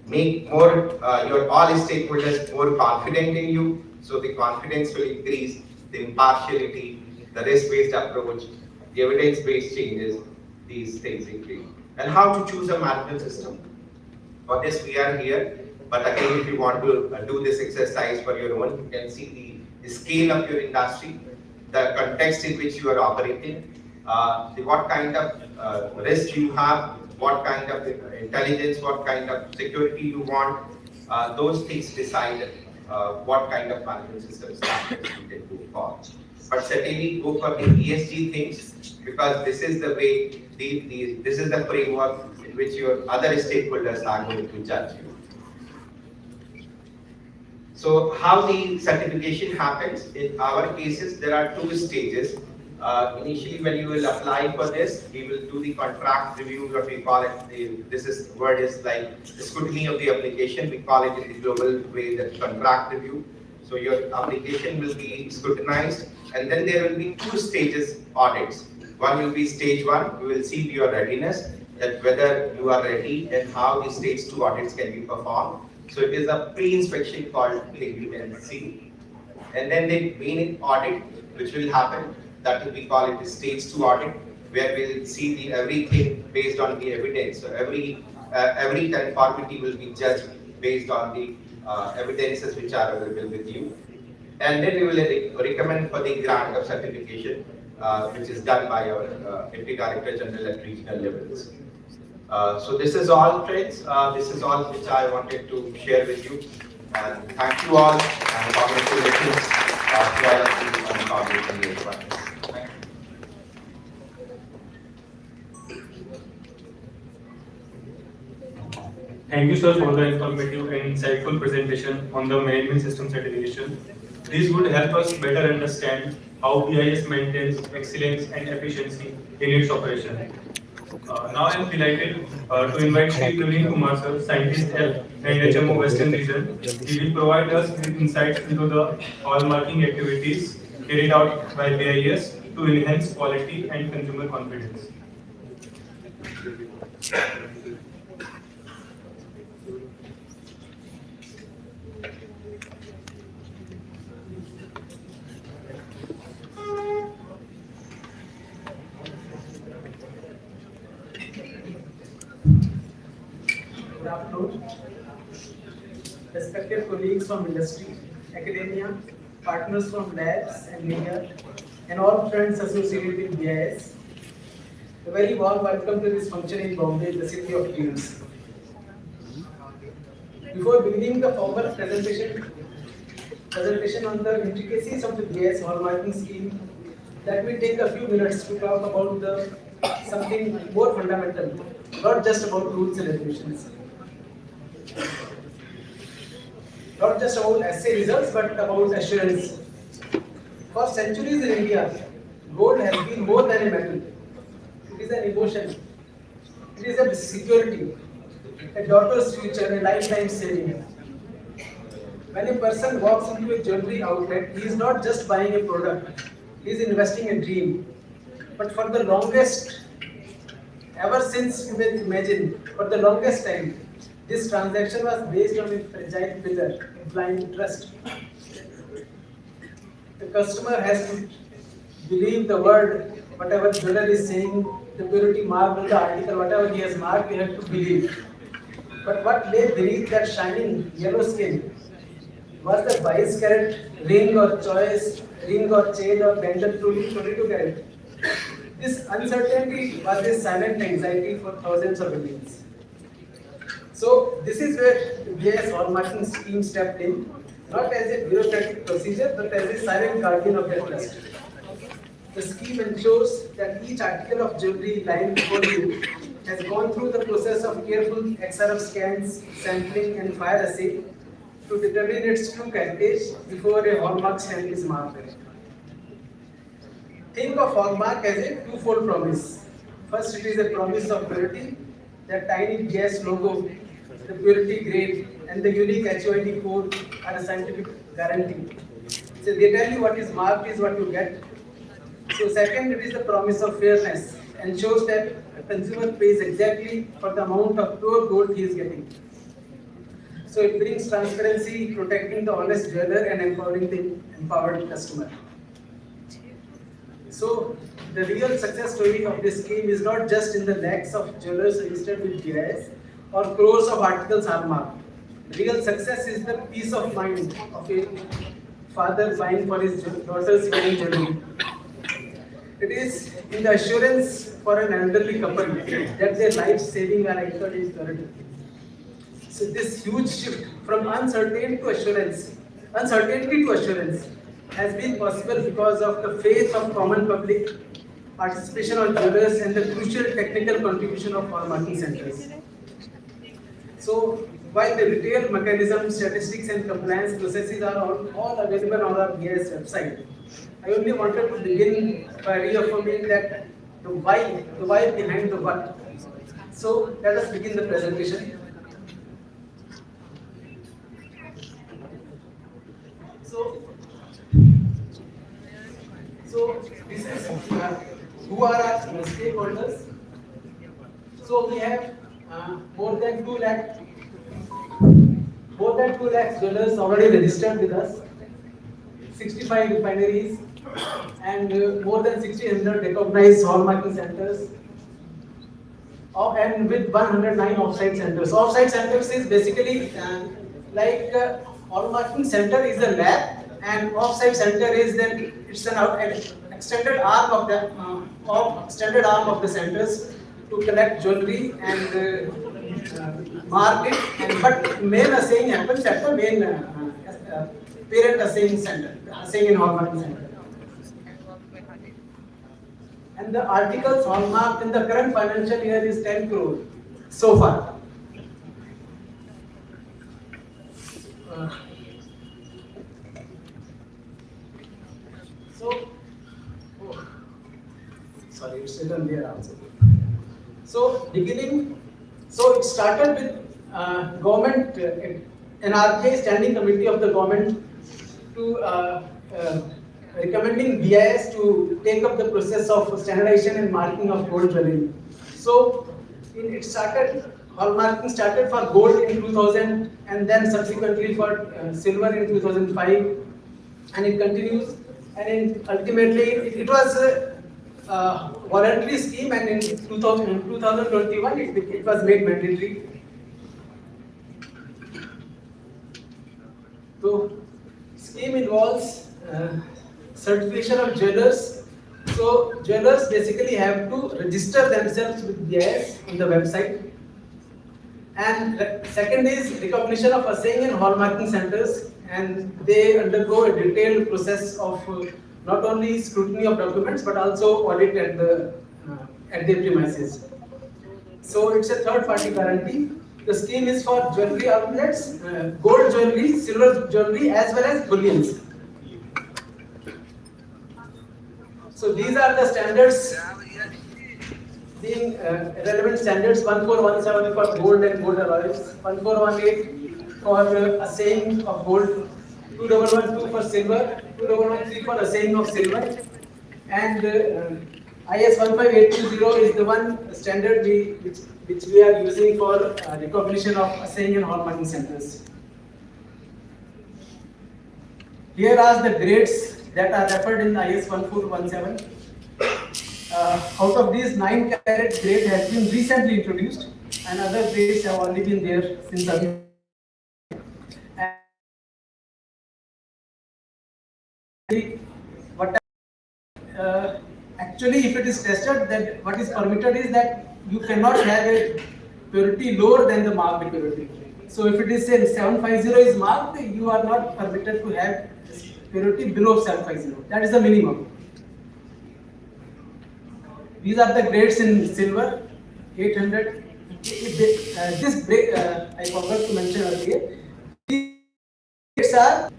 [SPEAKER 4] make more your all stakeholders more confident in you. So the confidence will increase, the impartiality, the risk-based approach, the evidence-based changes, these things increase. And how to choose a management system? For this we are here. But again, if you want to do this exercise for your own, you can see the scale of your industry, the context in which you are operating, what kind of risk you have, what kind of intelligence, what kind of security you want. Those things decide what kind of management system standards you can go for. But certainly go for the ESG things, because this is the way, this is the framework in which your other stakeholders are going to judge you. So how the certification happens, in our cases there are 2 stages. Initially, when you will apply for this, we will do the contract review, what we call it. Word is like the scrutiny of the application. We call it in the global way that contract review. So your application will be scrutinized, and then there will be two stages audits. One will be stage one. We will see your readiness, that whether you are ready and how the stage two audits can be performed. So it is a pre-inspection called PIC. And then the main audit, which will happen, that will be called it stage two audit, where we'll see the everything based on the evidence. So every conformity will be judged based on the evidences which are available with you. And then we will recommend for the grant of certification, which is done by our Deputy Director General at regional levels. So this is all, friends. This is all which I wanted to share with you. And thank you all, and congratulations to all of you on completing the requirements. Thank you.
[SPEAKER 1] Thank you, sir, for the informative and insightful presentation on the management system certification. This would help us better understand how BIS maintains excellence and efficiency in its operation. Now I am delighted to invite Shri Praveen Kumar, sir, Scientist Health and HMO Western Region. He will provide us with insights into the hallmarking activities carried out by BIS to enhance quality and consumer confidence.
[SPEAKER 5] Good afternoon. Respected colleagues from industry, academia, partners from labs and media, and all friends associated with BIS, a very warm welcome to this function in Bombay, the city of dreams. Before beginning the formal presentation on the intricacies of the BIS hallmarking scheme, let me take a few minutes to talk about something more fundamental, not just about rules and regulations. Not just about essay results, but about assurance. For centuries in India, gold has been more than a metal. It is an emotion. It is a security, a daughter's future, a lifetime saving. When a person walks into a jewelry outlet, he is not just buying a product, he is investing a dream. But for the longest, ever since you may imagine, for the longest time, this transaction was based on a fragile pillar, a blind trust. The customer has to believe the word, whatever jeweler is saying, the purity mark on the article, whatever he has marked, we have to believe. But what lay beneath that shining yellow skin? Was the 22 carat ring or chain or pendant truly 22 carat? This uncertainty was a silent anxiety for thousands of Indians. So this is where the BIS hallmarking scheme stepped in, not as a bureaucratic procedure, but as a silent guardian of that trust. The scheme ensures that each article of jewelry lying before you has gone through the process of careful XRF scans, sampling, and fire assay to determine its true heritage before a hallmark stamp is marked. Think of hallmark as a twofold promise. First, it is a promise of purity, that tiny BIS logo, the purity grade, and the unique HOID code are a scientific guarantee. So they tell you what is marked is what you get. So second, it is the promise of fairness, ensures that a consumer pays exactly for the amount of pure gold he is getting. So it brings transparency, protecting the honest jeweler and empowering the empowered customer. So the real success story of this scheme is not just in the lakhs of jewelers registered with BIS or crores of articles hallmarked. Real success is the peace of mind of a father buying for his daughter's wedding jewelry. It is in the assurance for an elderly couple that their life saving are anchored in purity. So this huge shift from uncertainty to assurance has been possible because of the faith of common public, participation of jewelers, and the crucial technical contribution of hallmarking centers. So while the retail mechanism, statistics, and compliance processes are all available on our BIS website, I only wanted to begin by reaffirming that the why behind the what. So let us begin the presentation. So, this is who are our stakeholders. So we have more than 2 lakh jewelers already registered with us, 65 refineries, and more than 1,600 recognized hallmarking centers, and with 109 offsite centers. Offsite centers is basically hallmarking center is a lab, and offsite center is an extended arm of the centers to collect jewelry and mark it. But main assaying happens at the main parent assaying center, assaying and hallmarking center. And the articles hallmarked in the current financial year is 10 crore so far. Sorry, it's written there also. So it started with government, an RBI standing committee of the government to recommending BIS to take up the process of standardization and marking of gold jewelry. So hallmarking started for gold in 2000 and then subsequently for silver in 2005, and it continues. And ultimately it was a voluntary scheme, and in 2021 it was made mandatory. So scheme involves certification of jewelers. So jewelers basically have to register themselves with BIS on the website. And second is recognition of assaying and hallmarking centers, and they undergo a detailed process of not only scrutiny of documents but also audit at their premises. So it's a third party guarantee. The scheme is for jewelry outlets, gold jewelry, silver jewelry, as well as bullions. So these are the standards being relevant standards: 1417 for gold and gold alloys, 1418 for assaying of gold, 2112 for silver, 2113 for assaying of silver, and IS 15820 is the one standard which we are using for recognition of assaying and hallmarking centers. Here are the grades that are referred in IS 1417. Out of these, 9 carat grade has been recently introduced, and other grades have already been there since earlier. Actually, if it is tested, that what is permitted is that you cannot have a purity lower than the marked purity. So if it is say 750 is marked, you are not permitted to have purity below 750. That is the minimum. These are the grades in silver, 800. This grade, I forgot to mention earlier. These grades are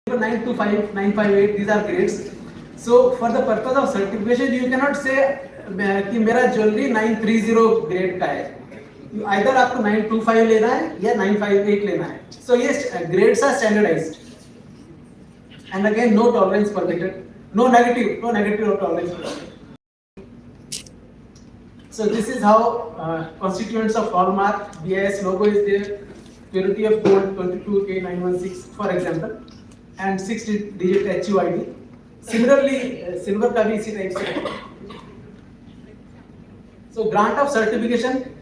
[SPEAKER 5] 925, 958. These are grades. So for the purpose of certification, you cannot say कि मेरा jewellery 930 grade का है. You either आपको 925 लेना है या 958 लेना है. So yes, grades are standardized. And again, no tolerance permitted. No negative tolerance permitted. So this is how constituents of hallmark, BIS logo is there, purity of gold 22K916 for example, and 6-digit HUID. Similarly, silver का भी इसी type से है. So grant of certification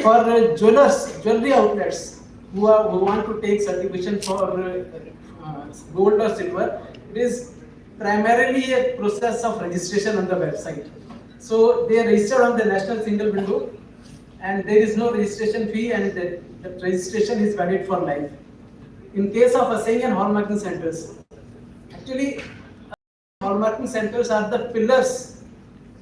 [SPEAKER 5] for jewelers, jewelry outlets who want to take certification for gold or silver, it is primarily a process of registration on the website. So they are registered on the national single window, and there is no registration fee, and the registration is valid for life. In case of assaying and hallmarking centers, actually hallmarking centers are the pillars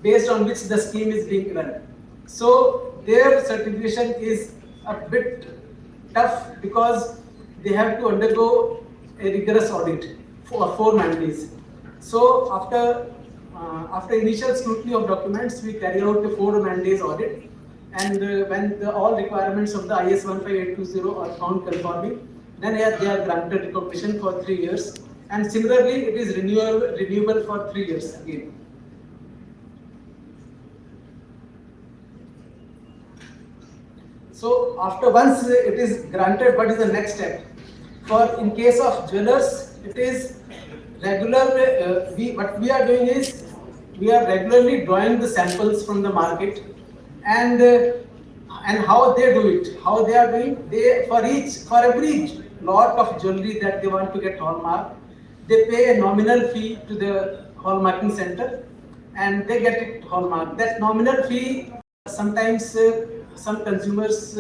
[SPEAKER 5] based on which the scheme is being run. So their certification is a bit tough because they have to undergo a rigorous audit for 4 mandates. So after initial scrutiny of documents, we carry out the 4 mandates audit, and when all requirements of the IS 15820 are found conforming, then they are granted recognition for 3 years, and similarly it is renewable for 3 years again. So after once it is granted, what is the next step? For in case of jewelers, it is regular. What we are doing is we are regularly drawing the samples from the market, and how they do it, how they are doing. They for every lot of jewelry that they want to get hallmark, they pay a nominal fee to the hallmarking center, and they get it hallmark. That nominal fee sometimes. Some consumers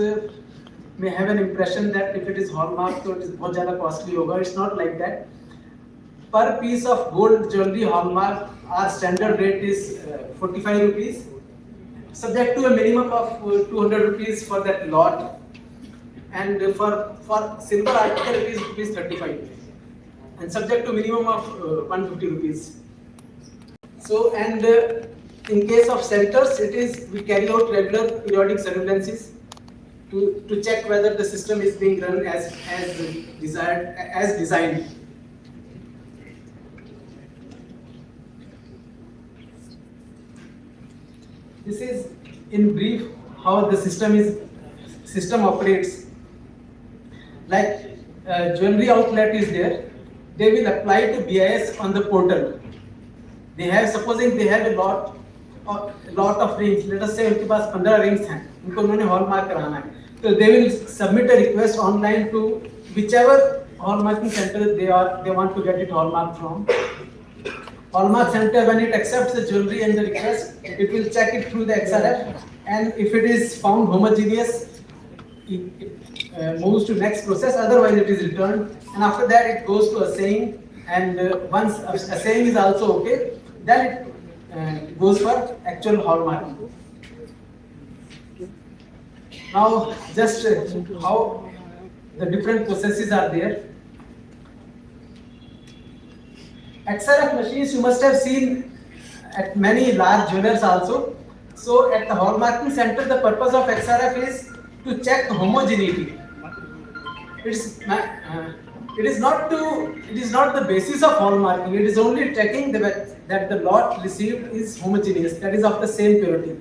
[SPEAKER 5] may have an impression that if it is hallmark, so it is बहुत ज़्यादा costly होगा. It's not like that. Per piece of gold jewelry hallmark, our standard rate is 45 rupees, subject to a minimum of 200 rupees for that lot, and for silver article it is rupees 35, and subject to minimum of 150 rupees. So in case of centers, we carry out regular periodic surveillances to check whether the system is being run as designed. This is in brief how the system operates. Like jewelry outlet is there, they will apply to BIS on the portal. Supposing they have a lot of rings, let us say उनके पास 15 rings हैं, उनको उन्होंने hallmark कराना है, तो they will submit a request online to whichever hallmarking center they want to get it hallmark from. Hallmark center, when it accepts the jewelry and the request, it will check it through the XRF, and if it is found homogeneous, it moves to next process. Otherwise, it is returned, and after that it goes to assaying, and once assaying is also okay, then it goes for actual hallmarking. Now, just how the different processes are there. XRF machines you must have seen at many large jewelers also. So at the hallmarking center, the purpose of XRF is to check homogeneity. It is not the basis of hallmarking. It is only checking that the lot received is homogeneous, that is of the same purity.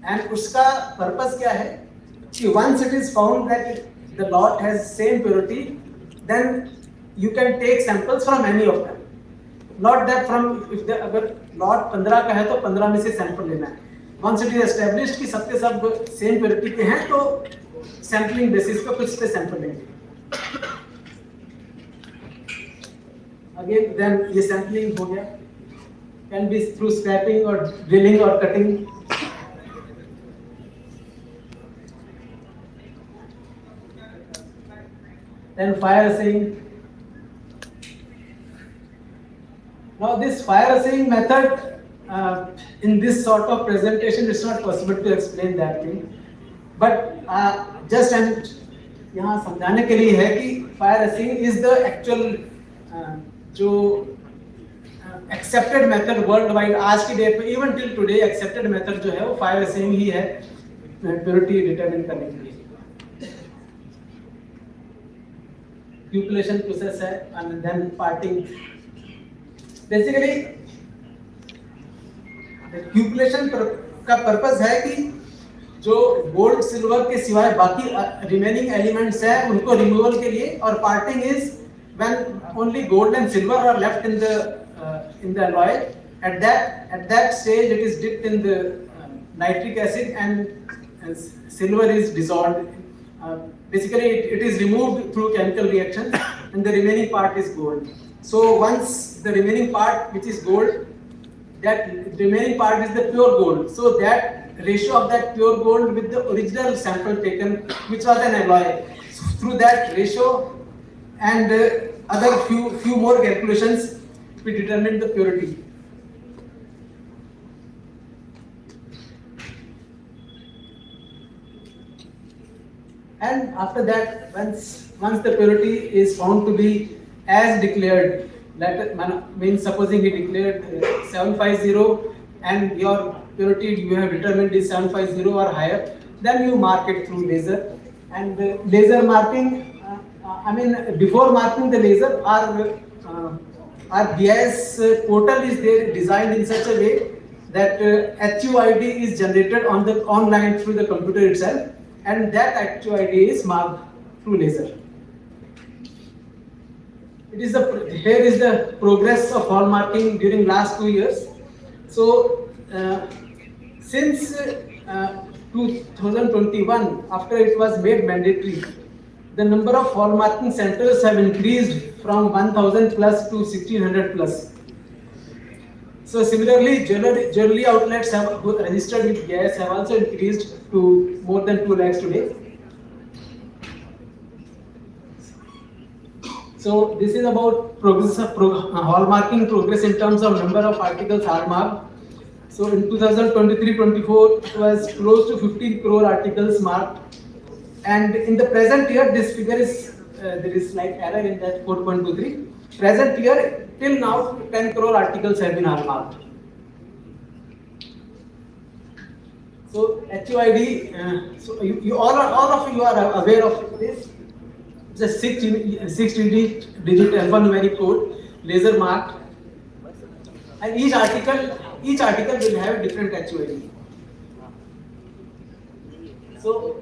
[SPEAKER 5] And उसका purpose क्या है? कि once it is found that the lot has same purity, then you can take samples from any of them. Not that अगर lot 15 का है तो 15 में से sample लेना है. Once it is established कि सबके सब same purity के हैं, तो sampling basis पे कुछ पे sample लेंगे. Again, then ये sampling हो गया. Can be through scraping or drilling or cutting. Then fire assaying. Now this fire assaying method, in this sort of presentation, it's not possible to explain that thing. But just यहाँ समझाने के लिए है कि fire assaying is the actual जो accepted method worldwide आज की date में, even till today accepted method जो है वो fire assaying ही है purity determine करने के लिए. Cupellation process है, and then parting. Basically, the cupellation का purpose है कि जो gold, silver के सिवाय बाकी remaining elements हैं उनको removal के लिए, और parting is when only gold and silver are left in the alloy. At that stage, it is dipped in the nitric acid and silver is dissolved. Basically, it is removed through chemical reaction, and the remaining part is gold. So once the remaining part, which is gold, that remaining part is the pure gold. So that ratio of that pure gold with the original sample taken, which was an alloy, through that ratio and other few more calculations, we determine the purity. And after that, once the purity is found to be as declared, means supposing he declared 750 and your purity you have determined is 750 or higher, then you mark it through laser. And laser marking, before marking the laser, our BIS portal is there designed in such a way that HUID is generated on the online through the computer itself, and that HUID is marked through laser. Here is the progress of hallmarking during last 2 years. So since 2021, after it was made mandatory, the number of hallmarking centers have increased from 1000 plus to 1600 plus. So similarly, jewelry outlets who registered with BIS have also increased to more than 2 lakhs today. So this is about progress of hallmarking progress in terms of number of articles hallmarked. So in 2023-24, it was close to 15 crore articles marked. And in the present year, this figure is, there is slight error in that 4.23. Present year, till now, 10 crore articles have been hallmarked. So HUID, so all of you are aware of this. It's a 6-digit alphanumeric code, laser marked, and each article will have different HUID. So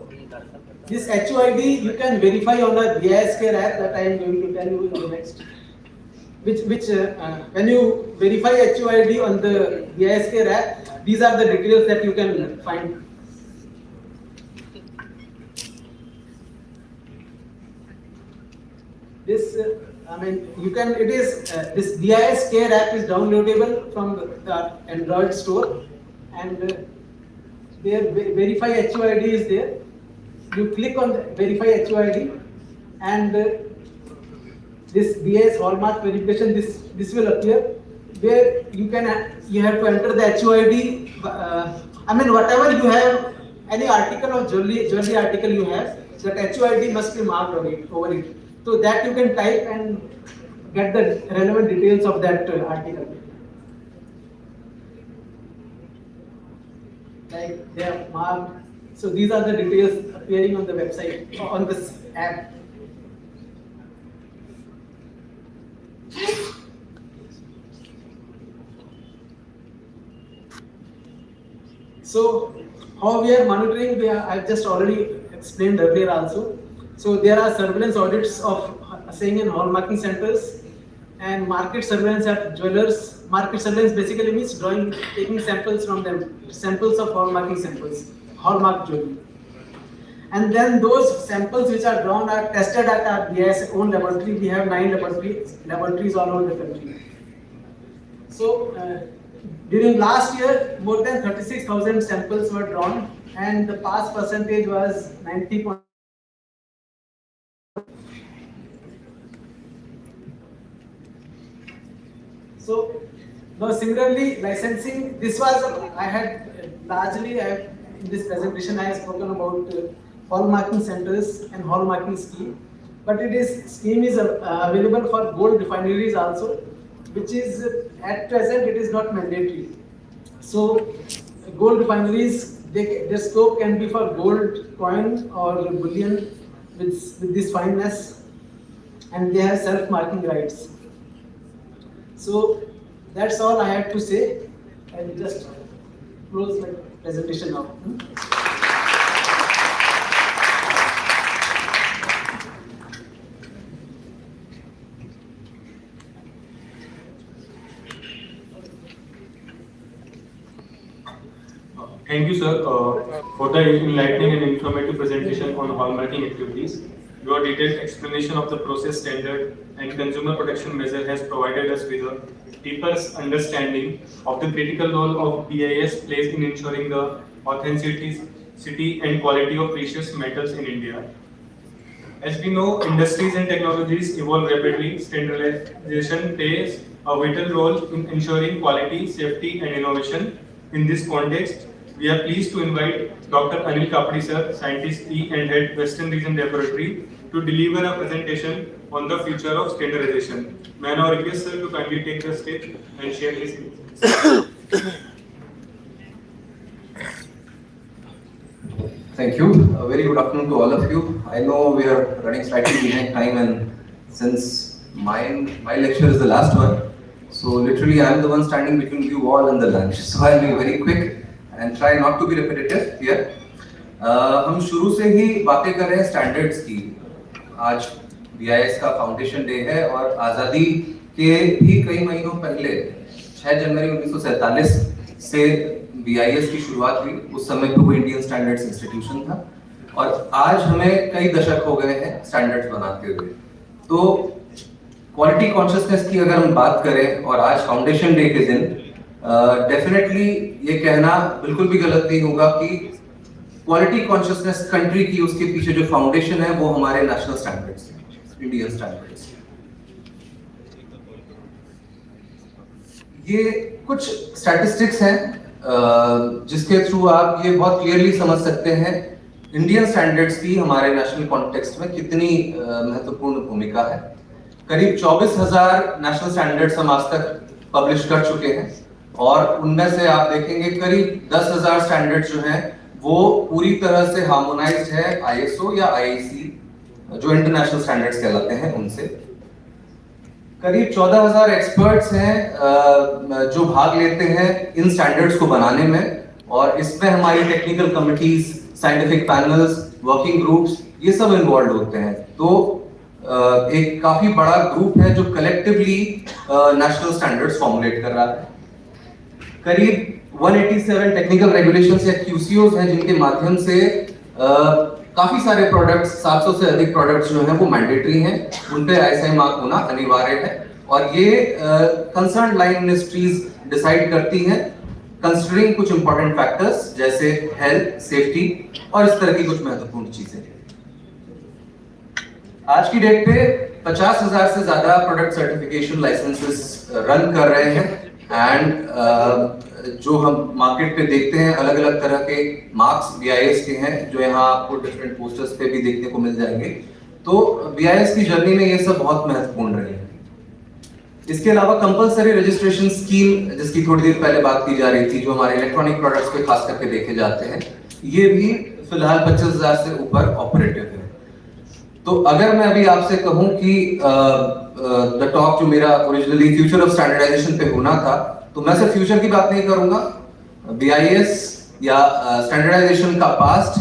[SPEAKER 5] this HUID you can verify on a BIS Care app that I am going to tell you in the next. When you verify HUID on the BIS Care app, these are the details that you can find. This, this BIS Care app is downloadable from the Android store, and their verify HUID is there. You click on the verify HUID, and this BIS hallmark verification, this will appear, where you have to enter the HUID. Whatever you have, any article or jewelry article you have, that HUID must be marked over it. So that you can type and get the relevant details of that article. Like they are marked. So these are the details appearing on the website, on this app. So how we are monitoring, I've just already explained earlier also. So there are surveillance audits of saying in hallmarking centers and market surveillance at jewelers. Market surveillance basically means taking samples from them, samples of hallmarking samples, hallmark jewelry. And then those samples which are drawn are tested at our BIS own laboratory. We have 9 laboratories all over the country. So during last year, more than 36,000 samples were drawn, and the pass percentage was 90. So now similarly, licensing, this was, in this presentation I have spoken about hallmarking centers and hallmarking scheme, but scheme is available for gold refineries also, which is at present it is not mandatory. So gold refineries, their scope can be for gold coin or bullion with this fineness, and they have self-marking rights. So that's all I had to say. I will just close my presentation now.
[SPEAKER 1] Thank you, sir, for the enlightening and informative presentation on hallmarking activities. Your detailed explanation of the process standard and consumer protection measure has provided us with a deeper understanding of the critical role of BIS plays in ensuring the authenticity and quality of precious metals in India. As we know, industries and technologies evolve rapidly. Standardization plays a vital role in ensuring quality, safety, and innovation. In this context, We are pleased to invite Dr. Anil Kapadi sir, Scientist E and Head Western Region Laboratory, to deliver a presentation on the future of standardization. May I now request sir to kindly take the stage and share his insights.
[SPEAKER 6] Thank you. A very good afternoon to all of you. I know we are running slightly behind time, and since my lecture is the last one, so literally I am the one standing between you all and the lunch. So I'll be very quick and try not to be repetitive here. हम शुरू से ही बातें कर रहे हैं standards की. आज BIS का फाउंडेशन डे है और आज़ादी के भी कई महीनों पहले 6 जनवरी 1947 से BIS की शुरुआत हुई. उस समय तो वो इंडियन स्टैंडर्ड्स इंस्टीट्यूशन था और आज हमें कई दशक हो गए हैं स्टैंडर्ड्स बनाते हुए. तो क्वालिटी कॉन्शियसनेस की अगर हम बात करें और आज फाउंडेशन डे के दिन डेफिनेटली ये कहना बिल्कुल भी गलत नहीं होगा कि क्वालिटी कॉन्शियसनेस कंट्री की उसके पीछे जो फाउंडेशन है वो हमारे नेशनल स्टैंडर्ड्स, इंडियन स्टैंडर्ड्स. ये कुछ स्टैटिस्टिक्स हैं जिसके थ्रू आप ये बहुत क्लियरली समझ सकते हैं इंडियन स्टैंडर्ड्स की हमारे नेशनल कॉन्टेक्स्ट में कितनी महत्वपूर्ण भूमिका है. करीब 24,000 नेशनल स्टैंडर्ड्स हम आज तक पब्लिश कर चुके हैं और उनमें से आप देखेंगे करीब 10,000 स्टैंडर्ड्स जो हैं वो पूरी तरह से हार्मोनाइज्ड है ISO या IEC जो इंटरनेशनल स्टैंडर्ड्स कहलाते हैं उनसे. करीब 14,000 एक्सपर्ट्स हैं जो भाग लेते हैं इन स्टैंडर्ड्स को बनाने में और इसमें हमारी technical committees, scientific panels, working groups ये सब इन्वॉल्व होते हैं. तो एक काफी बड़ा ग्रुप है जो कलेक्टिवली नेशनल स्टैंडर्ड्स फॉर्मुलेट कर रहा है. करीब 187 टेक्निकल रेगुलेशंस या QCOs हैं जिनके माध्यम से काफी सारे प्रोडक्ट्स, 700 से अधिक प्रोडक्ट्स जो हैं वो मैंडेटरी हैं, उन पे ISI मार्क होना अनिवार्य है और ये कंसर्न लाइन मिनिस्ट्रीज डिसाइड करती हैं कंसीडरिंग कुछ इंपॉर्टेंट फैक्टर्स जैसे हेल्थ, सेफ्टी और इस तरह की कुछ महत्वपूर्ण चीजें. आज की डेट पे 50,000 से ज्यादा प्रोडक्ट सर्टिफिकेशन लाइसेंसेस रन कर रहे हैं एंड जो हम मार्केट पे देखते हैं अलग अलग तरह के मार्क्स BIS के हैं जो यहाँ आपको डिफरेंट पोस्टर्स पे भी देखने को मिल जाएंगे. तो BIS की जर्नी में ये सब बहुत महत्वपूर्ण रहे हैं. इसके अलावा कंपलसरी रजिस्ट्रेशन स्कीम जिसकी थोड़ी देर पहले बात की जा रही थी जो हमारे इलेक्ट्रॉनिक प्रोडक्ट्स पे खास करके देखे जाते हैं, ये भी फिलहाल 25,000 से ऊपर ऑपरेटिव है. तो अगर मैं अभी आपसे कहूं कि द टॉक जो मेरा ओरिजिनली फ्यूचर ऑफ स्टैंडर्डाइजेशन पे होना था तो मैं सिर्फ फ्यूचर की बात नहीं करूंगा. BIS या स्टैंडर्डाइजेशन का past,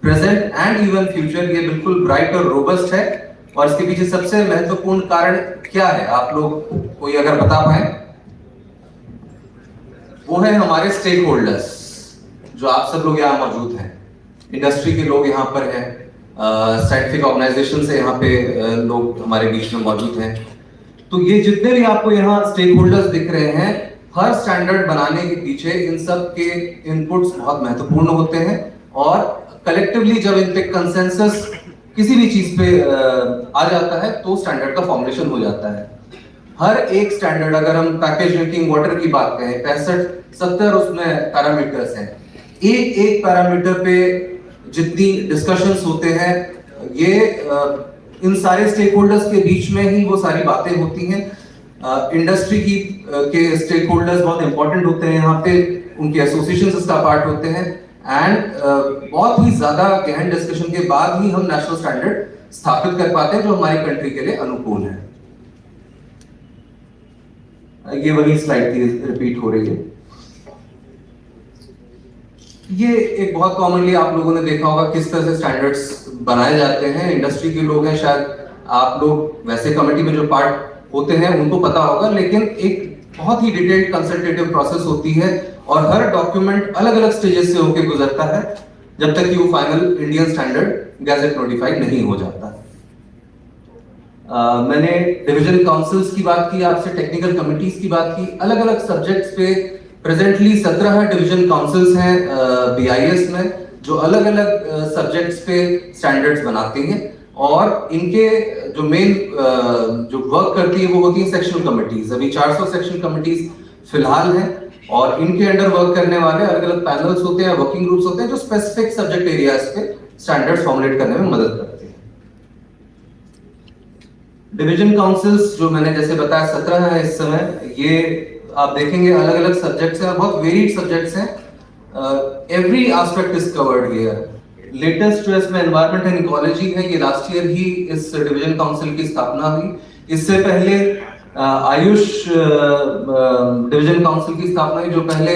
[SPEAKER 6] present and even future ये बिल्कुल ब्राइट और रोबस्ट है और इसके पीछे सबसे महत्वपूर्ण कारण क्या है आप लोग कोई अगर बता पाए? वो है हमारे स्टेक होल्डर्स जो आप सब लोग यहाँ मौजूद हैं. इंडस्ट्री के लोग यहाँ पर हैं, साइंटिफिक ऑर्गेनाइजेशन से यहाँ पे लोग हमारे बीच में मौजूद हैं. तो ये जितने भी आपको यहाँ स्टेक होल्डर्स दिख रहे हैं, हर स्टैंडर्ड बनाने के पीछे इन सब के इनपुट्स बहुत महत्वपूर्ण होते हैं और कलेक्टिवली जब इन पे कंसेंसस किसी भी चीज पे आ जाता है तो स्टैंडर्ड का फॉर्मुलेशन हो जाता है. हर एक स्टैंडर्ड, अगर हम पैकेज ड्रिंकिंग वाटर की बात करें, 65-70 उसमें पैरामीटर्स हैं. एक एक पैरामीटर पे जितनी डिस्कशंस होते हैं ये इन सारे स्टेक होल्डर्स के बीच में ही वो सारी बातें होती हैं. इंडस्ट्री की के स्टेक होल्डर्स बहुत इंपॉर्टेंट होते हैं यहाँ पे, उनके एसोसिएशंस इसका पार्ट होते हैं एंड बहुत ही ज्यादा गहन डिस्कशन के बाद ही हम नेशनल स्टैंडर्ड स्थापित कर पाते हैं जो हमारी कंट्री के लिए अनुकूल है. ये वही स्लाइड थी, रिपीट हो रही है. ये एक बहुत कॉमनली आप लोगों ने देखा होगा किस तरह से स्टैंडर्ड्स बनाए जाते हैं. इंडस्ट्री के लोग हैं, शायद आप लोग वैसे कमेटी में जो पार्ट होते हैं उनको पता होगा, लेकिन एक बहुत ही डिटेल्ड कंसल्टेटिव प्रोसेस होती है और हर डॉक्यूमेंट अलग अलग स्टेजेस से होकर गुजरता है जब तक कि वो final Indian standard gadget notified नहीं हो जाता. मैंने डिवीजन काउंसिल्स की बात की, आपसे टेक्निकल कमिटीज की बात की. अलग अलग सब्जेक्ट्स पे प्रेजेंटली 17 डिवीजन काउंसिल्स हैं BIS में जो अलग अलग सब्जेक्ट्स पे स्टैंडर्ड्स बनाते हैं और इनके जो मेन जो वर्क करती है वो होती है सेक्शनल कमिटीज. अभी 400 सेक्शनल कमिटीज फिलहाल हैं और इनके अंडर वर्क करने वाले अलग अलग पैनल्स होते हैं, वर्किंग ग्रुप्स होते हैं जो स्पेसिफिक सब्जेक्ट एरियाज पे स्टैंडर्ड्स फॉर्मुलेट करने में मदद करते हैं। डिवीजन काउंसिल्स जो मैंने जैसे बताया 17 है इस समय, ये आप देखेंगे अलग अलग सब्जेक्ट्स हैं, बहुत वेरिड सब्जेक्ट्स हैं, every aspect is covered here. Latest जो इसमें एनवायरनमेंट एंड इकोलॉजी है, ये लास्ट ईयर ही इस डिवीजन काउंसिल की स्थापना हुई। इससे पहले आयुष डिवीजन काउंसिल की स्थापना हुई जो पहले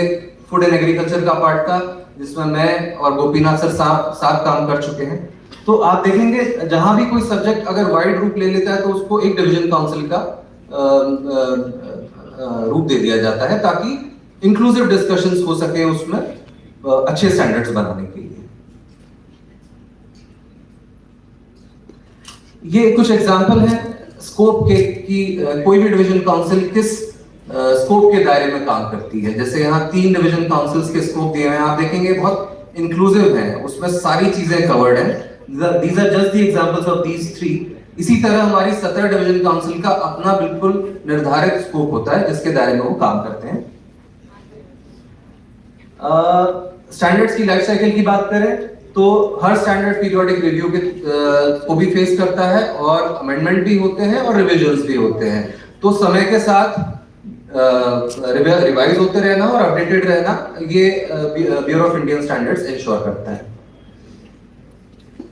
[SPEAKER 6] फूड एंड एग्रीकल्चर का पार्ट था, जिसमें मैं और गोपीनाथ सर साथ काम कर चुके हैं। तो आप देखेंगे जहां भी कोई सब्जेक्ट अगर वाइड रूप ले लेता है तो उसको एक डिवीजन काउंसिल का रूप दे दिया जाता है ताकि इंक्लूसिव डिस्कशंस हो सके उसमें अच्छे स्टैंडर्ड्स बनाने के लिए। ये कुछ एग्जांपल है स्कोप के कि कोई भी डिवीजन काउंसिल किस स्कोप के दायरे में काम करती है। जैसे यहाँ 3 डिवीजन काउंसिल्स के स्कोप दिए हुए हैं, आप देखेंगे बहुत इंक्लूसिव है, उसमें सारी चीजें कवर्ड हैं। These are just the examples of these 3। इसी तरह हमारी 17 डिवीजन काउंसिल का अपना बिल्कुल निर्धारित स्कोप होता है जिसके दायरे में वो काम करते हैं। स्टैंडर्ड्स की लाइफ साइकिल की बात करें तो हर स्टैंडर्ड पीरियोडिक रिव्यू के को भी फेस करता है और अमेंडमेंट भी होते हैं और रिविजन्स भी होते हैं। तो समय के साथ रिवाइज होते रहना और अपडेटेड रहना ये bureau of Indian standards ensure करता है।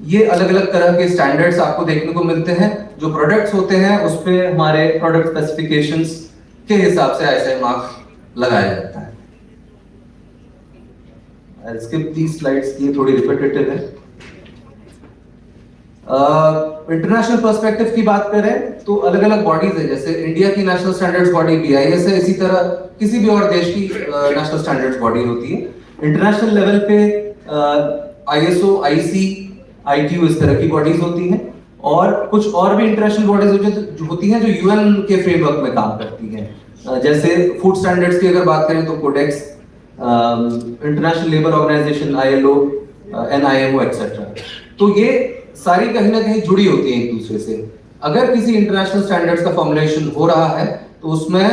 [SPEAKER 6] ये अलग अलग तरह के स्टैंडर्ड्स आपको देखने को मिलते हैं। जो प्रोडक्ट्स होते हैं उस पे हमारे प्रोडक्ट स्पेसिफिकेशंस के हिसाब से आईएसआई मार्क लगाया जाता है। I'll skip these slides, ये थोड़ी रिपीटेटिव है। इंटरनेशनल पर्सपेक्टिव की बात करें तो अलग अलग बॉडीज है, जैसे इंडिया की नेशनल स्टैंडर्ड्स बॉडी BIS है, इसी तरह किसी भी और देश की नेशनल स्टैंडर्ड्स बॉडी होती है। इंटरनेशनल लेवल पे ISO, IC, ITU इस तरह की बॉडीज होती हैं और कुछ और भी इंटरनेशनल बॉडीज होती हैं जो UN के फ्रेमवर्क में काम करती हैं। जैसे फूड स्टैंडर्ड्स की अगर बात करें तो Codex, International Labour Organisation ILO, NIMO etcetera. तो ये सारी कहीं ना कहीं जुड़ी होती हैं एक दूसरे से। अगर किसी इंटरनेशनल स्टैंडर्ड्स का फॉर्मुलेशन हो रहा है तो उसमें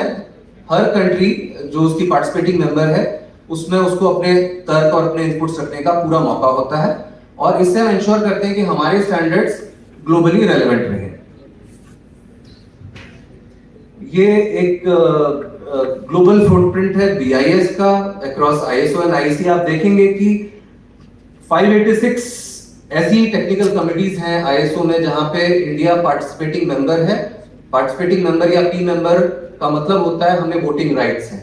[SPEAKER 6] हर कंट्री जो उसकी पार्टिसिपेटिंग मेंबर है उसमें उसको अपने तर्क और अपने इनपुट्स रखने का पूरा मौका होता है और इससे हम इंश्योर करते हैं कि हमारे स्टैंडर्ड्स ग्लोबली रेलेवेंट रहे। ये एक ग्लोबल फुटप्रिंट है BIS का अक्रॉस ISO एंड IC। आप देखेंगे कि 586 ऐसी टेक्निकल कमिटीज हैं ISO में जहां पे इंडिया पार्टिसिपेटिंग मेंबर है। पार्टिसिपेटिंग मेंबर या P मेंबर का मतलब होता है हमें वोटिंग राइट्स हैं।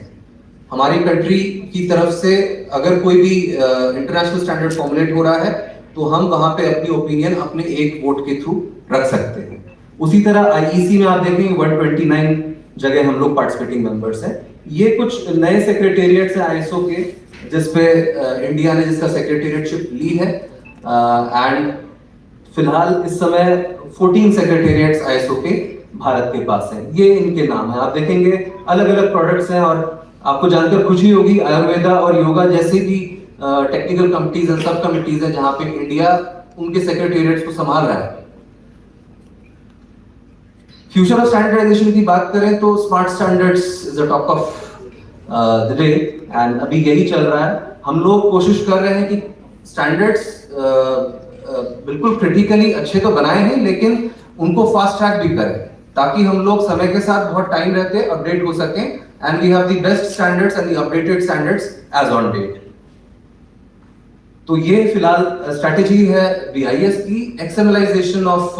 [SPEAKER 6] हमारी कंट्री की तरफ से अगर कोई भी इंटरनेशनल स्टैंडर्ड फॉर्मुलेट हो रहा है तो हम वहां पे अपनी ओपिनियन अपने एक वोट के थ्रू रख सकते हैं। उसी तरह IEC में आप देखेंगे 129 जगह हम लोग पार्टिसिपेटिंग मेंबर्स हैं। ये कुछ नए सेक्रेटेरिएट्स हैं ISO के जिसपे इंडिया ने जिसका सेक्रेटेरिएटशिप ली है एंड फिलहाल इस समय 14 सेक्रेटेरिएट्स ISO के भारत के पास हैं। ये इनके नाम है। आप देखेंगे अलग अलग प्रोडक्ट्स हैं और आपको जानकर खुशी होगी आयुर्वेदा और योगा जैसे भी टेक्निकल कमिटीज एंड सब कमिटीज हैं जहां पे इंडिया उनके सेक्रेटेरिएट्स को संभाल रहा है। फ्यूचर ऑफ स्टैंडर्डाइजेशन की बात करें तो smart standards is a talk of the day and अभी यही चल रहा है। हम लोग कोशिश कर रहे हैं कि स्टैंडर्ड्स बिल्कुल क्रिटिकली अच्छे तो बनाए हैं लेकिन उनको फास्ट ट्रैक भी करें ताकि हम लोग समय के साथ बहुत टाइम रहते अपडेट हो सकें and we have the best standards and the updated standards as on date. तो ये फिलहाल स्ट्रैटेजी है BIS की एक्सएमएलाइजेशन ऑफ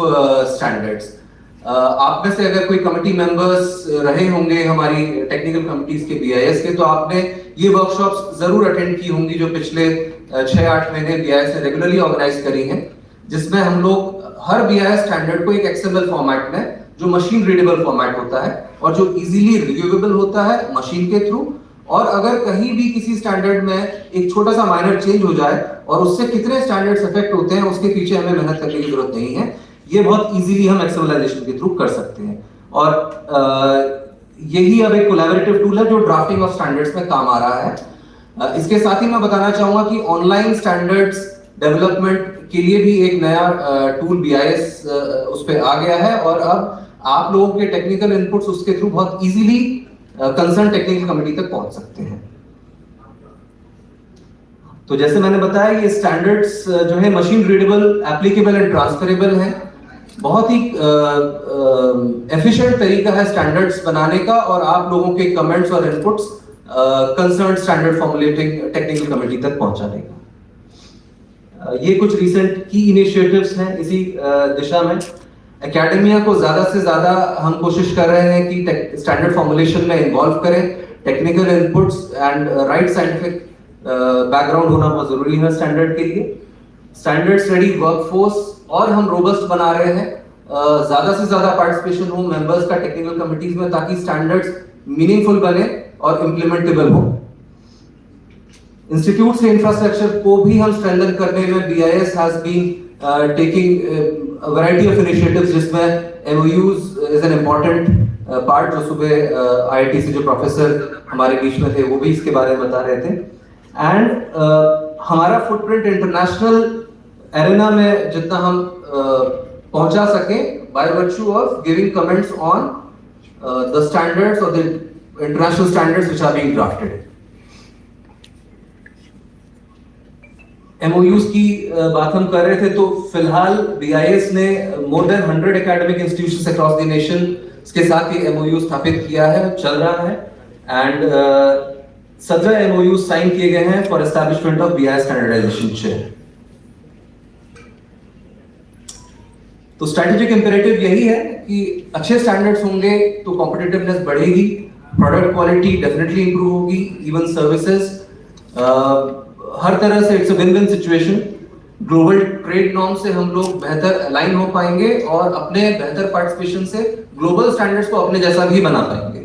[SPEAKER 6] स्टैंडर्ड्स। आप में से अगर कोई कमिटी मेंबर्स रहे होंगे हमारी टेक्निकल कमिटीज के BIS के तो आपने ये वर्कशॉप्स जरूर अटेंड की होंगी जो पिछले 6-8 महीने BIS ने रेगुलरली ऑर्गेनाइज करी हैं, जिसमें हम लोग हर BIS स्टैंडर्ड को एक XML फॉर्मेट में जो मशीन रीडेबल फॉर्मेट होता है और जो इजीली रिव्यूएबल होता है मशीन के थ्रू, और अगर कहीं भी किसी स्टैंडर्ड में एक छोटा सा माइनर चेंज हो जाए और उससे कितने स्टैंडर्ड्स अफेक्ट होते हैं उसके पीछे हमें मेहनत करने की जरूरत नहीं है। ये बहुत इजीली हम एक्सएमएलाइजेशन के थ्रू कर सकते हैं और यही अब एक कोलैबोरेटिव टूल है जो ड्राफ्टिंग ऑफ स्टैंडर्ड्स में काम आ रहा है। इसके साथ ही मैं बताना चाहूंगा कि ऑनलाइन स्टैंडर्ड्स डेवलपमेंट के लिए भी एक नया टूल BIS उस पे आ गया है और अब आप लोगों के टेक्निकल इनपुट्स उसके थ्रू बहुत इजीली कंसर्न टेक्निकल कमिटी तक पहुंच सकते हैं। तो जैसे मैंने बताया ये स्टैंडर्ड्स जो है machine readable, applicable and transferable हैं। बहुत ही एफिशिएंट तरीका है स्टैंडर्ड्स बनाने का, और आप लोगों के कमेंट्स और inputs concern standard formulating technical committee तक पहुंचाने का। ये कुछ रिसेंट की इनिशिएटिव्स हैं इसी दिशा में। एकेडमिया को ज्यादा से ज्यादा हम कोशिश कर रहे हैं कि स्टैंडर्ड फॉर्मुलेशन में इन्वॉल्व करें। Technical inputs and right scientific background होना बहुत जरूरी है स्टैंडर्ड के लिए। स्टैंडर्ड्स रेडी वर्कफोर्स और हम रोबस्ट बना रहे हैं, ज्यादा से ज्यादा पार्टिसिपेशन हो मेंबर्स का टेक्निकल कमिटीज में, ताकि स्टैंडर्ड्स मीनिंगफुल बने और इम्प्लीमेंटेबल हो। इंस्टीट्यूट के इंफ्रास्ट्रक्चर को भी हम स्ट्रेंथन करने में BIS has been taking a variety of initiatives, जिसमें MOUs is an important part, जो सुबह IIT से जो प्रोफेसर हमारे बीच में थे वो भी इसके बारे में बता रहे थे। एंड हमारा फुटप्रिंट इंटरनेशनल एरेना में जितना हम पहुंचा सके by virtue of giving comments on the standards or the international standards which are being drafted. MOUs की बात हम कर रहे थे, तो फिलहाल BIS ने more than 100 academic institutions across the nation के साथ ये MOU स्थापित किया है, चल रहा है। एंड 17 MOUs साइन किए गए हैं for establishment of BIS standardisation chair. तो स्ट्रेटेजिक इंपेरेटिव यही है कि अच्छे स्टैंडर्ड्स होंगे तो कॉम्पिटिटिवनेस बढ़ेगी, प्रोडक्ट क्वालिटी डेफिनेटली इंप्रूव होगी, इवन सर्विसेज हर तरह से it's a win win situation. Global trade norm से हम लोग बेहतर अलाइन हो पाएंगे और अपने बेहतर पार्टिसिपेशन से ग्लोबल स्टैंडर्ड्स को अपने जैसा भी बना पाएंगे।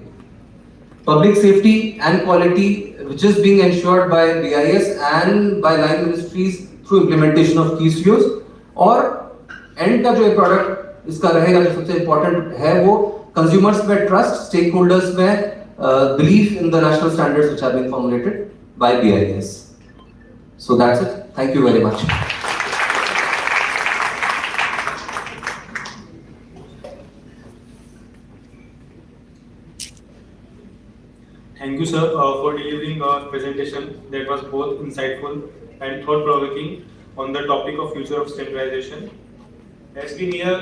[SPEAKER 6] Public safety and quality which is being ensured by BIS and by line ministries through implementation of key COs, और एंड का जो प्रोडक्ट इसका रहेगा जो सबसे इंपॉर्टेंट है वो कंज्यूमर्स में ट्रस्ट, स्टेक होल्डर्स में belief in the national standards which have been formulated by BIS। So that's it. Thank you very much.
[SPEAKER 1] Thank you, sir, for delivering a presentation that was both insightful and thought-provoking on the topic of future of standardization. As we near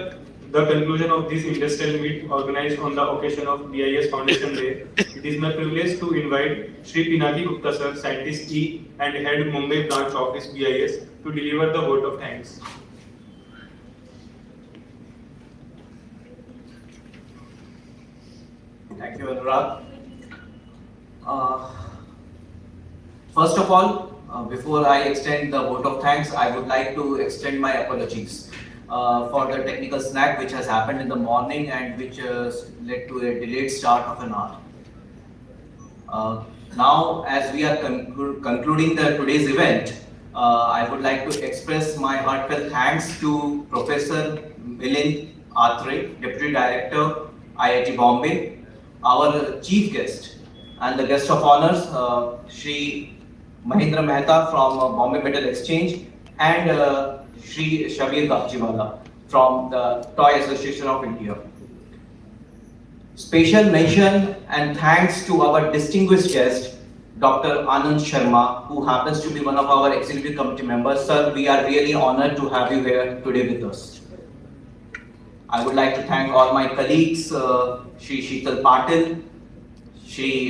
[SPEAKER 1] the conclusion of this industrial meet organized on the occasion of BIS Foundation Day, it is my privilege to invite Shri Pinaki Gupta sir, Scientist E and Head Mumbai Branch Office BIS, to deliver the vote of thanks.
[SPEAKER 3] Thank you, Anurag. First of all, before I extend the vote of thanks, I would like to extend my apologies for the technical snag which has happened in the morning and which led to a delayed start of an hour. Now, as we are concluding today's event, I would like to express my heartfelt thanks to Professor Milind Atre, Deputy Director, IIT Bombay, our chief guest, and the guest of honors, Shri Mahendra Mehta from Bombay Metal Exchange, and Shri Shabir Kapchiwala from the Toy Association of India. Special mention and thanks to our distinguished guest, Dr. Anand Sharma, who happens to be one of our executive committee members. Sir, we are really honored to have you here today with us. I would like to thank all my colleagues, Shri Sheetal Patil, Shri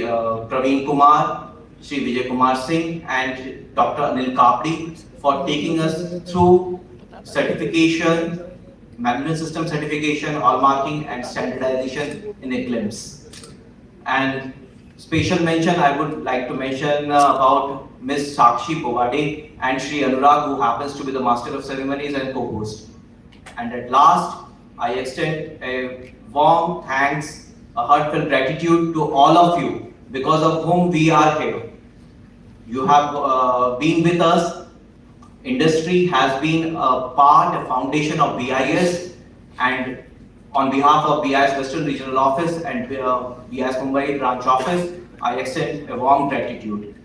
[SPEAKER 3] Praveen Kumar, Shri Vijay Kumar Singh, and Dr. Anil Kapdi for taking us through certification, management system certification, hallmarking, and standardization in a glimpse. And special mention I would like to mention about Ms. Sakshi Bovade and Shri Anurag, who happens to be the Master of Ceremonies and co-host. And at last, I extend a warm thanks, a heartfelt gratitude to all of you, because of whom we are here. You have been with us. Industry has been a part, a foundation of BIS, and on behalf of BIS Western Regional Office and BIS Mumbai Branch Office, I extend a warm gratitude.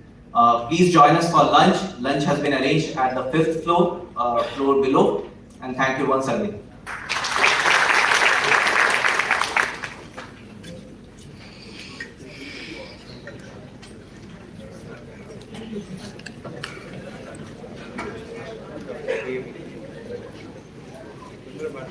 [SPEAKER 3] Please join us for lunch. Lunch has been arranged at the 5th floor, floor below, and thank you once again.
[SPEAKER 2] No,